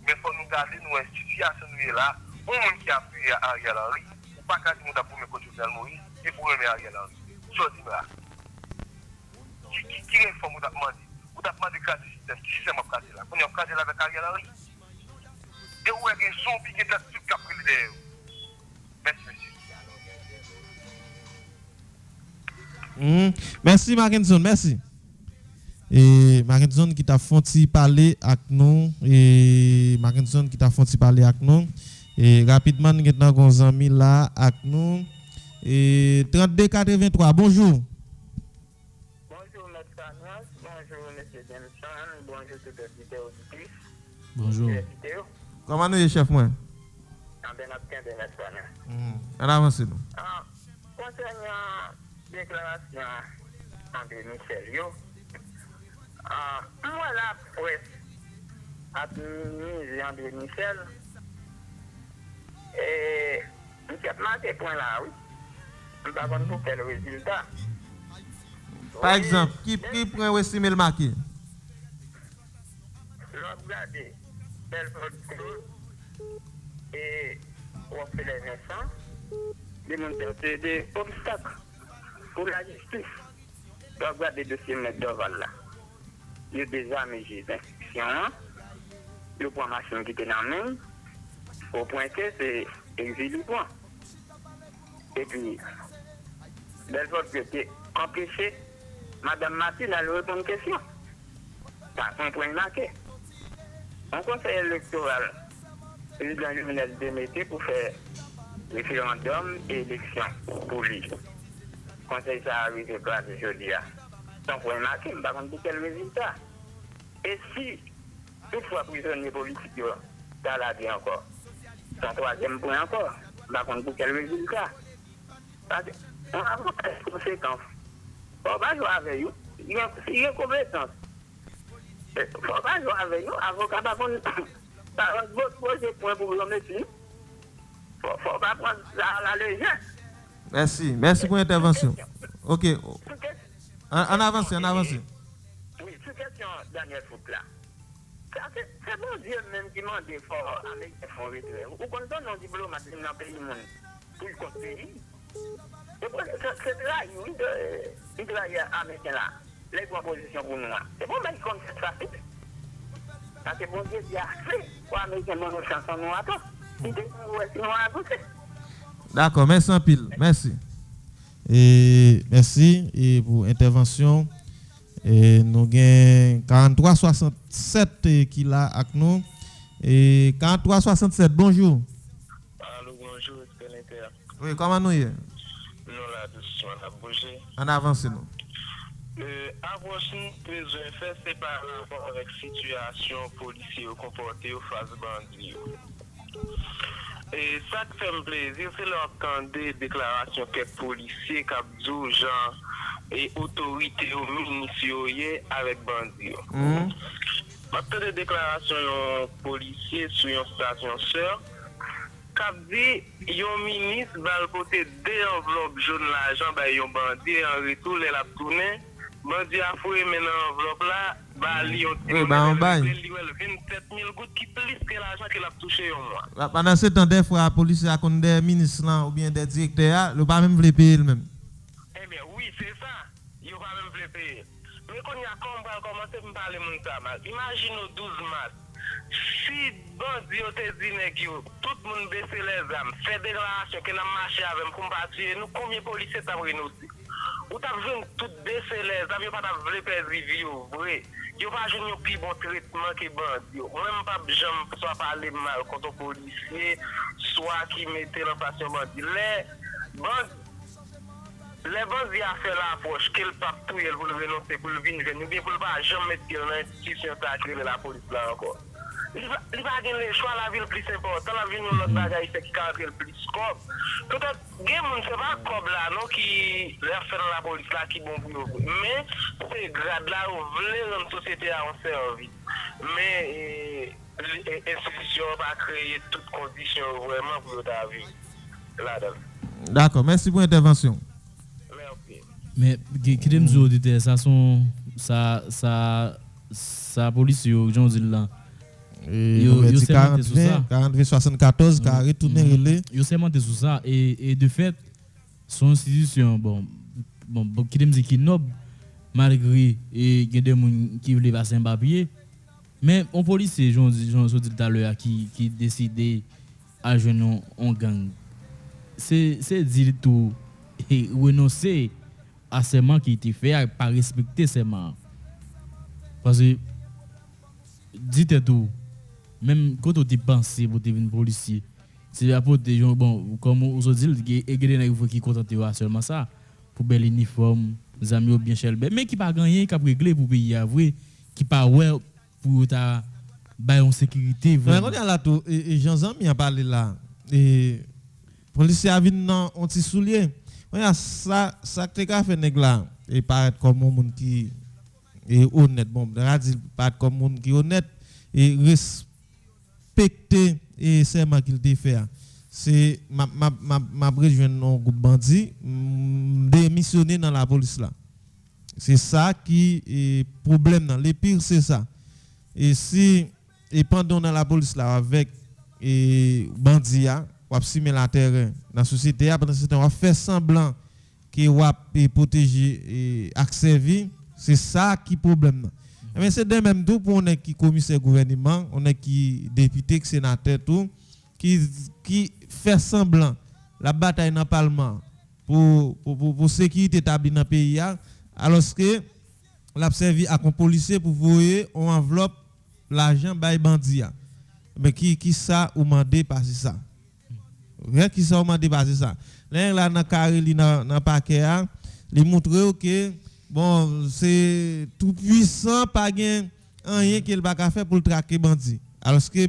Mais il faut nous garder nous une situation là, un monde qui a appuyé Ariel Henry, ou pas qu'à nous pour me côté Jovenel Moïse, et pour aimer Ariel Henry. Je dis là. Qui réforme vous avez demandé? Vous avez demandé de le système, qui système a casé là? On a casé là avec Ariel Henry. Et où est-ce que son piqué de la structure qui a pris l'idée? Merci, monsieur. Merci Mackinson, merci. Et Mackinson qui t'a fait parler avec nous et Mackinson qui t'a fait parler avec nous et rapidement nous avons des amis là avec nous et 3283 bonjour. Bonjour M. Samuel, bonjour M. Jameson, bonjour tout le vidéo auditrice. Bonjour. Comment est chef moi? On avance nous. Concernant déclaration André Michel, moi la presse a mis André Michel et je vais marquer point là, oui. Je ne sais pas pour quel résultat. Par exemple, qui point estimer le marqué? Regardez, Belfort et Wopelé Vincent, démonter des obstacles pour la justice. Regardez le dossier M. Doval là. Il y a des amis d'instruction, le point machine qui était dans la main, au point que c'est exilé point. Et puis, Belfort qui était empêché, Mme Mathilde a répondre aux questions. Par un point marqué. Un conseil électoral, le président Jovenel démetté pour faire référendum et élection pour lui. Le conseil ça arrive pas aujourd'hui. Donc, point marqué, je ne sais pas quel résultat. Et si, toutefois, prisonnier politique, ça l'a dit encore. Son troisième point encore, je ne sais pas quel résultat. On a des conséquences. Il ne faut pas jouer avec nous. Il y a une compétence. Il ne faut pas jouer avec nous. Avocat, par contre, votre projet point pour vous mettre. Il ne faut pas prendre ça à la légère. Merci pour l'intervention. Ok. On avance. Oui, sur question Daniel Foutla. C'est bon Dieu même qui m'a dit fort avec des fonds réduits. Ou qu'on donne un diplôme à dans le pays pour le compte pays. C'est là, il doit y avoir américain là. Les propositions pour nous. C'est bon, mais comme c'est facile. Parce que bon Dieu, il y a fait pour américain dans nos chansons, nous attendons. D'accord, merci en pile. Merci. Et merci et pour l'intervention. Et nous avons 4367 qui là avec nous. Et 4367, bonjour. Allô, bonjour, Excellentaire. Oui, comment nous y est? Nous là, doucement, on a bougé. On avance nous. Approche besoin de faire, c'est par rapport avec la situation policière comportée face bandits. Et ça qui fait me plaisir, c'est l'entendre des déclarations que policiers, capdou, gens et autorités municipales avec bandits. Maintenant, des déclarations policiers sur une station sœur, cap dit, un ministre va porter des enveloppes jaunes l'argent, un bandit en retour, les la tourner. Bandit a fouillé maintenant l'enveloppe là, il y a 27 000 gouttes qui plus que l'argent qu'il a touché au mois. Pendant ce temps, des fois, la police a des ministres ou bien des directeurs, il ne va pas même payer eux-mêmes. Eh bien, oui, c'est ça. Il ne va pas même payer. Mais quand il y a commencé à me parler de ça, imagine au 12 mars. Si bandit a dit tout le monde baisse les armes, fait déclaration qu'il a marché avec pour nous, combien de policiers t'as pris nous? Ou t'as besoin de tout baisser les armes, pas de perdre vie, vrai. Yo pas jouer un plus bon traitement que bandit. Même pas jamais soit parler mal contre policier, soit qui mettait en face bandit. Les bandits a fait l'approche qu'il pas tout il pour le dénoncer pour le venir, ou bien pour pas jamais mettre dans l'institution sacrée de la police là encore. Il va gagner le choix, la ville plus important, la ville l'autre bagaille c'est qui cadre le plus scope. Peut-être game c'est pas comme là non qui leur fait dans la police là qui bon pour nous. Mais c'est grade là où voulez une société à en service. Mais l'institution va créer toutes conditions vraiment pour ta vie là-dedans. D'accord, merci pour l'intervention. Mais qui dit nous auditeurs ça sont ça police yo j'en dis là. Yo 40 74 qui a retourné relais. Yo sémenté sur ça et de fait son institution bon qui me dit qui noble malgré et il y a des gens qui veulent passer un papier mais on policier j'en dis tout à l'heure qui décide à joindre en gang c'est dire tout et renoncer à ces mains qui étaient faits pas respecter ces mains parce que dites tout même quand on pense pour devenir policier c'est à des gens bon comme on se dit et des gens qui contentent seulement ça pour bel uniforme amis bien cher mais qui pas gagner qui a régler pour payer avouer qui pas ouais pour ta bailler en sécurité vraiment on là tout et Jean-Zami a parlé là et policier a vinn dans un petit soulier on ça te ka fait nèg là et paraître comme un monde qui est honnête bon radio paraître comme monde qui honnête et respecter et c'est moi qu'il te fait c'est ma rejoindre un groupe bandit démissionner dans la police là c'est ça qui est problème dans les pires c'est ça et si et pendant dans la police là avec et bandit ou simer la terrain dans la société pendant ce temps on fait semblant que ou protéger et accepter c'est ça qui problème mais c'est de même tout pour on est qui commissaire gouvernement on est qui député sénateur tout qui fait semblant la bataille dans le parlement pour sécurité établie dans le pays alors que l'a servi à un policier pour voyer en enveloppe l'argent bay bandit mais qui ça ou mandé passer ça qui ça ou mandé passer ça là dans carré dans paquet il montre que bon c'est tout puissant pas gain rien qu'il va faire pour traquer bandit alors que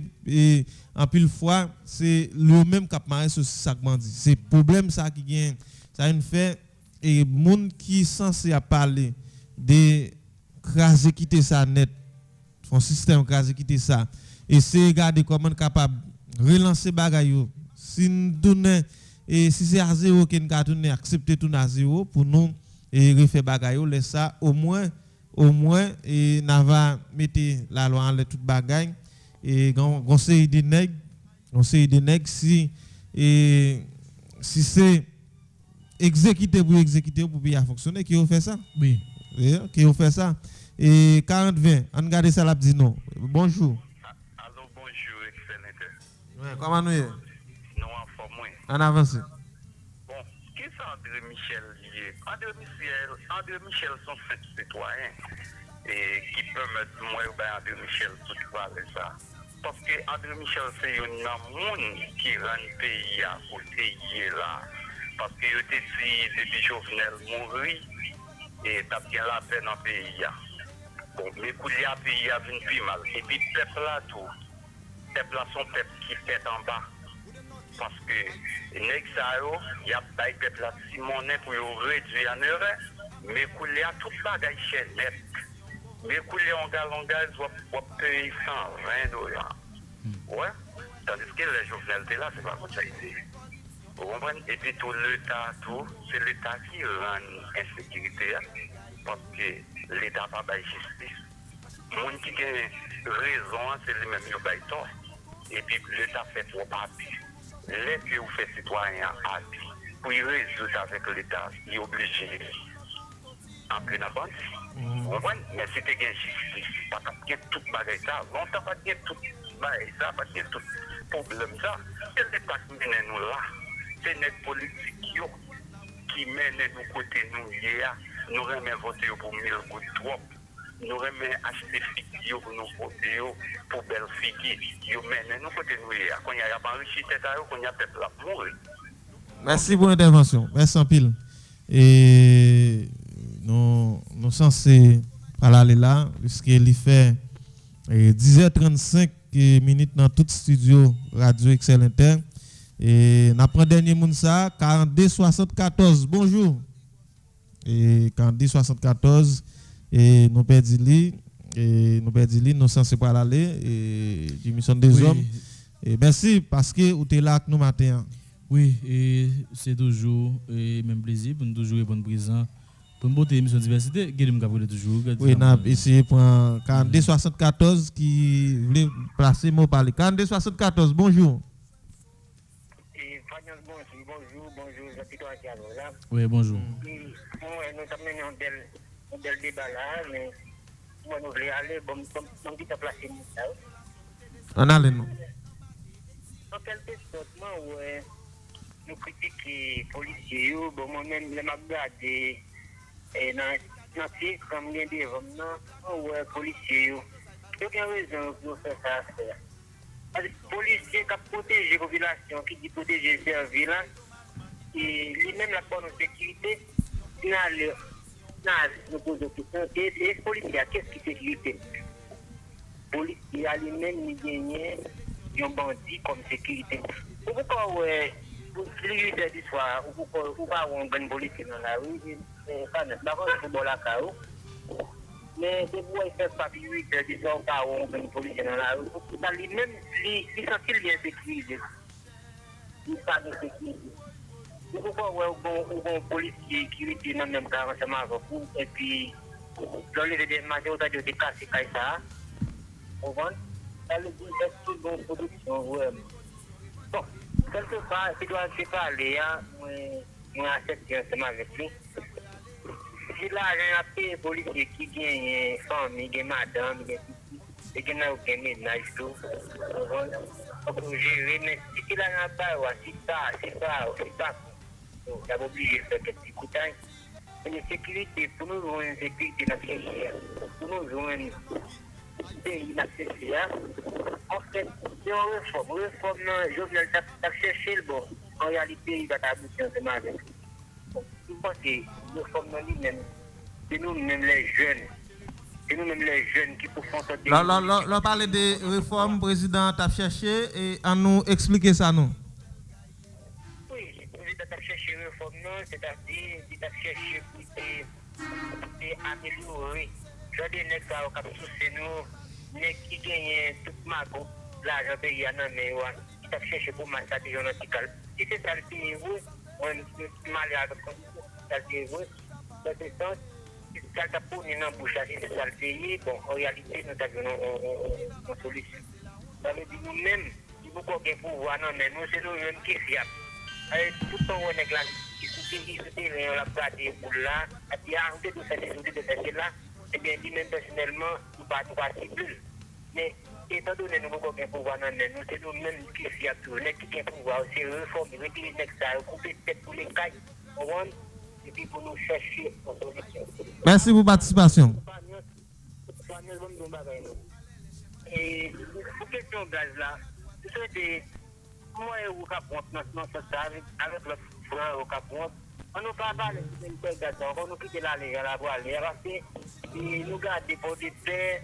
en pile fois c'est le même cap maré sur ça bandit c'est problème ça qui gagne ça une fait et monde qui censé à parler de craser quitter ça net son système craser quitter ça et c'est regarder comment capable relancer bagaille si nous tourner et si c'est à zéro qu'on va tourner accepter tout à zéro pour nous et refaire bagaille laisse ça au moins et n'a va mettre la loi en toute bagaille et conseil des nègres si c'est exécuter pour bien fonctionner qui ont fait ça oui qui ont fait ça et 40-20 on regarde ça l'a dit non bonjour allô bonjour excellent ouais comment nous non en forme on avance bon qui c'est André Michel lié André Michel sont 5 citoyens et qui permettent moi André Michel tout parler ça parce que André Michel c'est un monde qui rend le pays à côté là parce que yo te dit depuis Jovenel mourir et t'as bien la peine dans le pays bon mais pour les pays a venu plus mal et puis peuple là tout peuple là son peuple qui fait en bas parce que nèg ça yo y a bail peuple là si monnaie pour réduire en heure mais couler à toute bagaille cher net mais couler en gaz ou payer $120 ouais tandis que les Jovenel là c'est pas comme ça ici. Et puis tout l'État, c'est l'État qui rend insécurité parce que l'État n'a pas de justice. Les gens qui ont raison, c'est les mêmes qui ont tort. Et puis l'État fait trop papier. Les que vous faites citoyens à vie, pour y résoudre avec l'État, il est obligé d'entrer dans la bande. Mais si tu as une justice, pas de tout bagage ça, longtemps pas de tout bagage ça, pas de tout problème ça. C'est l'État qui mène nous là. C'est notre politique qui mène nous côté nous hier. Nous remettons voter pour 1000 gouttes trop. Nous remettons acheter figues pour nous voter pour belles figues. Nous mènent nous côté nous hier. Quand il y a pas enrichi tête à eux, quand il y a peuple à mourir. Merci pour l'intervention. Merci en pile. Et nous censés aller là, puisqu'il fait 10h35 minutes dans tout studio Radio Excel Inter. Et n'apprend dernier monde ça 4274 bonjour et 4274 et nous perdili nous censé pas aller et émission des hommes et merci parce que vous êtes là avec nous matin oui et c'est toujours même plaisir pour nous toujours répondre présent Pour une bonne émission de diversité, Guérim Gabriel toujours. Oui, on a essayé pour 4274 qui voulait placer mon parler. 4274, bonjour. Oui, bonjour. Nous avons un bel débat là, mais nous voulons aller, bon, on dit à placer ça. On a les noms. En quelque sorte, nous critiquons les policiers, bon, moi-même, je m'ai regardé dans le titre, comme il y a des policiers. Il y a raison pour faire ça. Les policiers qui protègent la population, qui disent protéger les services, et lui-même la bonne sécurité, nous posons des questions. Et les policiers, qu'est-ce qui est sécurité? Les policiers, lui-même, il gagne un bandit comme sécurité. Pourquoi, pour les du soir, ou pas avoir un bon policier dans la rue, ça ne pas pour la carreau. Mais des fois, il fait pas de 8 heures du soir, pas avoir un bon policier dans la rue. Lui-même, il sent bien sécurisé. Il pas de sécurité. Pourquoi un policier qui est dans le même cas ensemble avec vous, et puis, dans les majorités de casser ça, vous voyez, ça veut dire que c'est une bonne production. Bon, quelque part, si je dois parler, moi, accepte ensemble avec lui. Si là, j'ai un peu de policier qui gagne famille, qui madame, qui n'a aucun ménage, tout, pour gérer, mais si il a un peu, c'est pas. On est obligé de faire quelques petits coups de la sécurité, pour nous avoir une sécurité nationale, pour nous avoir un pays national, en fait, c'est une réforme, Jovenel a cherché le bon. En réalité, il va aboutir ensemble avec nous. Je pense que la réforme nous-mêmes, c'est nous-mêmes les jeunes. C'est nous-mêmes les jeunes qui pouvons faire sortir. Là, parler de réforme, le président a cherché et à nous expliquer ça, non? Chercher une réforme, c'est-à-dire qu'il a cherché pour améliorer. Je dis que nous, qui gagnent tout l'argent payé à mais il a cherché pour massacrer les gens. Si c'est ça le pays, on est mal à la condition. C'est ça, si c'est ça pour nous embaucher, si c'est ça le pays, bon, en réalité, nous avons une solution. Ça veut dire nous-mêmes, si vous avez un pouvoir, mais nous, c'est nous-mêmes qui fiables. Tout le temps, on est là, qui soutient la pratique pour là, et puis arrêter de faire des outils de faire là, et bien, lui-même personnellement, nous pas cible. Mais étant donné que nous avons un pouvoir, nous, c'est nous-mêmes qui fiables, nous qui avons un pouvoir, c'est réformer, retirer ça, couper tête pour les cailles, et puis pour nous chercher une solution. Merci pour votre participation. Et pour question de gaz là, c'est moi et vous capons maintenant ça avec le frère au capon. On nous pas parler de l'intégration, on nous quitte la ligne à la voile, parce que nous gardons pour des paix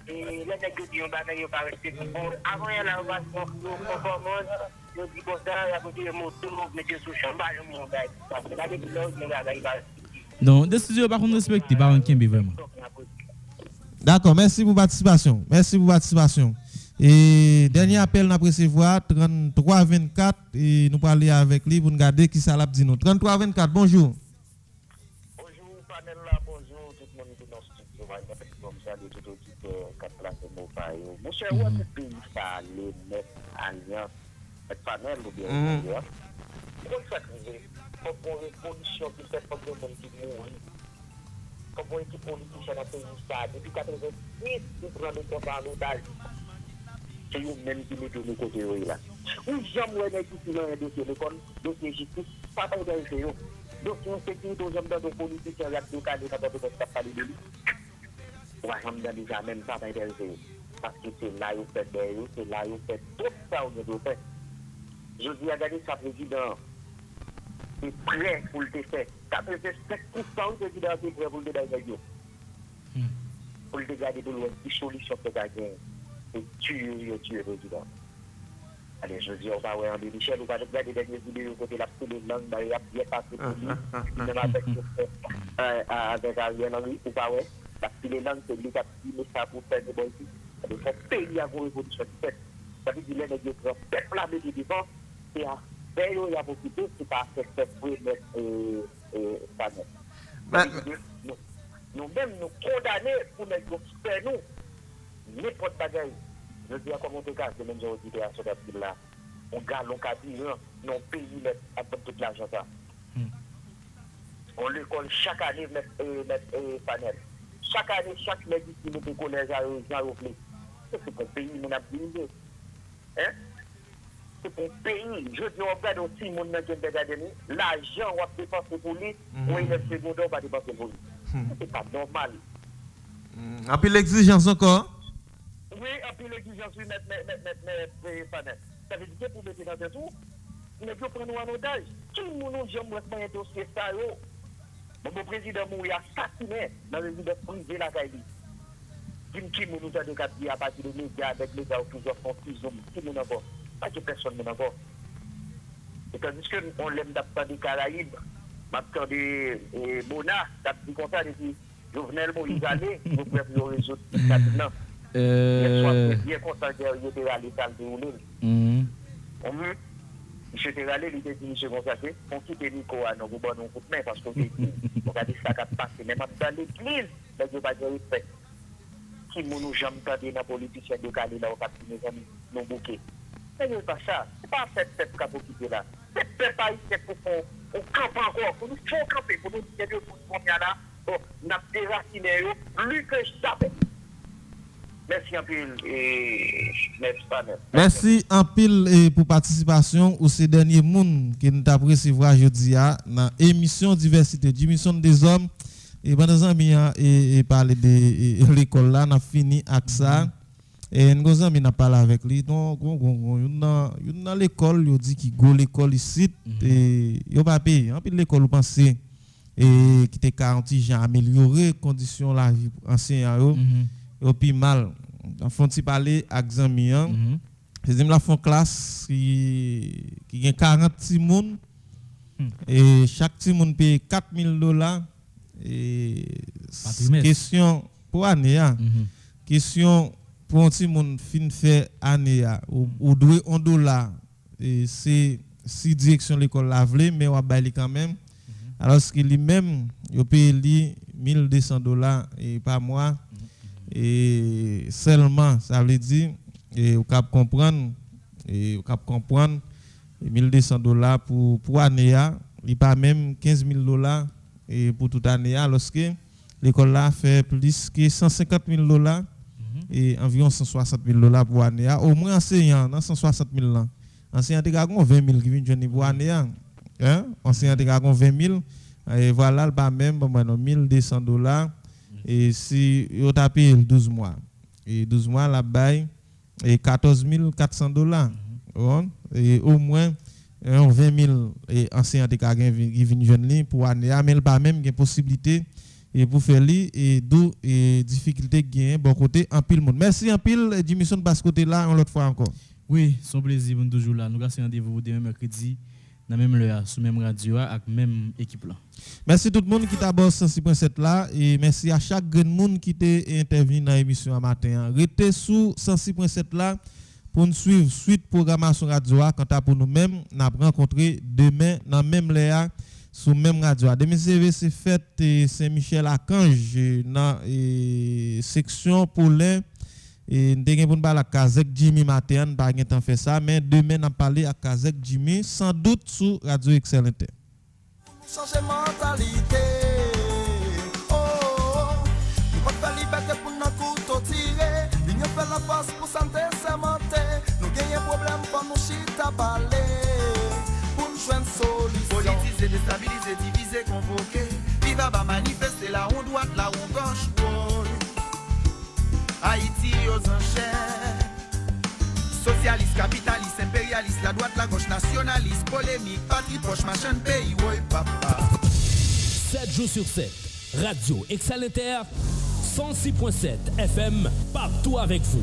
et les négociations bagaille pas rester bon. Avant il y a la conformance, nous dit comme ça, il y a côté moto, mettez sous chambre, mon gars, parce que là les gars non, décision par contre respectée par un Kimbi vraiment. D'accord, merci pour votre participation. Merci pour votre participation. Et dernier appel, nous recevoir 3324 et nous parler avec lui pour nous garder qui ça l'a dit nous. 3324, bonjour. Bonjour, panel là, bonjour, tout le monde qui est dans ce studio, comme ça, de tout auditeur, qui place mon paille. Mon cher, où est-ce que ça allait mettre alliance avec panel ou bien d'ailleurs? Pourquoi ça arrive? Comme une révolution qui fait comme le monde qui mourit. Comme une équipe politique dans le pays, ça, depuis 86, nous prenons le temps en otage. C'est eux-mêmes qui nous donnent le côté là. Oui, jamais on est ici dans un dossier de dossier justice, pas d'intérêt. Dossier sécurité, aux hommes dans le politique, il y a deux cas de parler de lui. On va jamais déjà même pas d'intérêt. Parce que c'est là où fait des c'est là où fait tout ça où on doit faire. Je dis à Gagné, sa président est prêt pour le faire. 87% du président est prêt pour le faire. Pour le garder de l'ouest, une solution pour gagner. Et tuer le président. Allez, je dis, on va voir André Michel, on va regarder les dernières vidéos côté la petite langue, il y a bien passé pour lui, même avec Ariel Henry, on va voir, la petite langue, c'est lui qui a filmé ça pour faire des bonnes choses. Il faut payer à vos révolutions. Ça veut dire que les gens peuple la médie devant, c'est à faire, il y a beaucoup de c'est pas faire pour mettre ça. Nous-mêmes, nous condamnons pour nous faire nous. N'importe bagaille. Je dis à comment on te casse, même si on dit à ce là. On garde, on cabine, non pays, avec tout l'argent. On l'école chaque année, mettre panel. Chaque année, chaque médecin qui nous collège à reflet. C'est pour le pays, nous avons divisé. Hein? C'est pour le pays. Je dis, on regarde aussi, mon nom qui est l'argent, on va dépenser pour lui, ou il est secondaire, on va dépenser pour lui. C'est pas normal. Et puis l'exigence encore? Oui, et puis l'exigence, oui, mettre panel. Ça veut dire que pour mettre dans un tour, nous devons prendre un otage. Tout le monde a un dossier ça. Mon président mourit assassiné dans le résidence privée la Kaili. Qui nous a dit à partir des médias avec les gars toujours font prison. Qui nous encore? Pas que personne ne encore. Et tandis qu'on l'aime d'apprendre des Caraïbes, maintenant des Bona, d'apprendre comme ça, des Jovenel Moïse Allé, vous pouvez vous résoudre maintenant. Bien content qu'il était à l'état de Oulé. Monsieur Terralé, il était dit, monsieur Gonzague, on quitte Nico à nos bon coup de main parce qu'on dit, on a dit ça qui a passé, même dans l'église, il n'y a pas de respect. Qui nous jamais entendu dans la politique de Cali, là, on a pris mes amis, nos bouquets. Ce n'est pas ça. Ce n'est pas cette tête qui a occupé là. Cette tête haïtienne pour qu'on campe encore, pour nous faire camper, pour nous dire que nous sommes là, on a déraciné, lui que je savais. Merci en pile et merci en pile pour participation au ces derniers monde qui nous avons recevoir aujourd'hui dans émission diversité d'émission des hommes et pendant amis et parler de l'école là on a fini avec ça et nous amis n'a parlé avec lui donc dans l'école il dit qu'il go l'école ici et il pas payer en pile l'école penser et qui était garanti j'ai amélioré conditions la vie enseignant et puis mal en font parler avec zami c'est la font classe qui a 40 petits monde et chaque petit monde paye $4,000 et question pour année question pour un petit monde fin fait année ou doit $1 et c'est si direction l'école la vle mais on va bailler quand même alors ce qu'il lui-même il paye $1,200 et par mois et seulement ça veut dire et vous cap comprendre et vous cap comprendre $1,200 pour année il pas même $15,000 et pour toute année lorsque l'école là fait plus que $150,000 et environ $160,000 pour année au moins enseignant dans $160,000 là enseignant a 20,000 qui vient joindre pour année hein enseignant a 20,000 et voilà pas même $1,200 et si vous tapez 12 mois et 12 mois la bail et $14,400 et au moins 20,000 et enseignant qui viennent jeune pour année mais pas même une possibilité et pour faire et d'où et difficulté gain bon côté en pile monde merci en pile d'émission de basse côté là l'autre fois encore oui son plaisir nous toujours là nous avons rendez-vous demain mercredi dans même l'heure sur même radio avec même équipe là. Merci tout le monde qui t'a bossé 106.7 là et merci à chaque grand monde qui t'est intervenu dans l'émission à matin. Restez sous 106.7 là pour nous suivre suite programmation radio quant à pour nous-mêmes n'a rencontrer demain dans même l'heure sur même radio. Demain c'est fête Saint-Michel Archange dans section Paulin et nous avons parlé à Kazek Jimmy matin, pas de temps fait ça, mais demain on a parlé à Kazek Jimmy sans doute sur Radio Excel Inter. Changer mentalité, nous pas faire liberté pour nos couteaux tirés, nous fait la force pour santé sémenter, nous gagnons problème pour nous chita parler, pour nous joindre solution. Politiser, déstabiliser, diviser, convoquer, viva va manifester là on droite, là on gauche. Haïti aux enchères. Socialiste, capitaliste, impérialiste, la droite, la gauche, nationaliste, polémique, patrie proche, machin pays, oui papa. 7 jours sur 7, Radio Excel Inter, 106.7 FM, partout avec vous.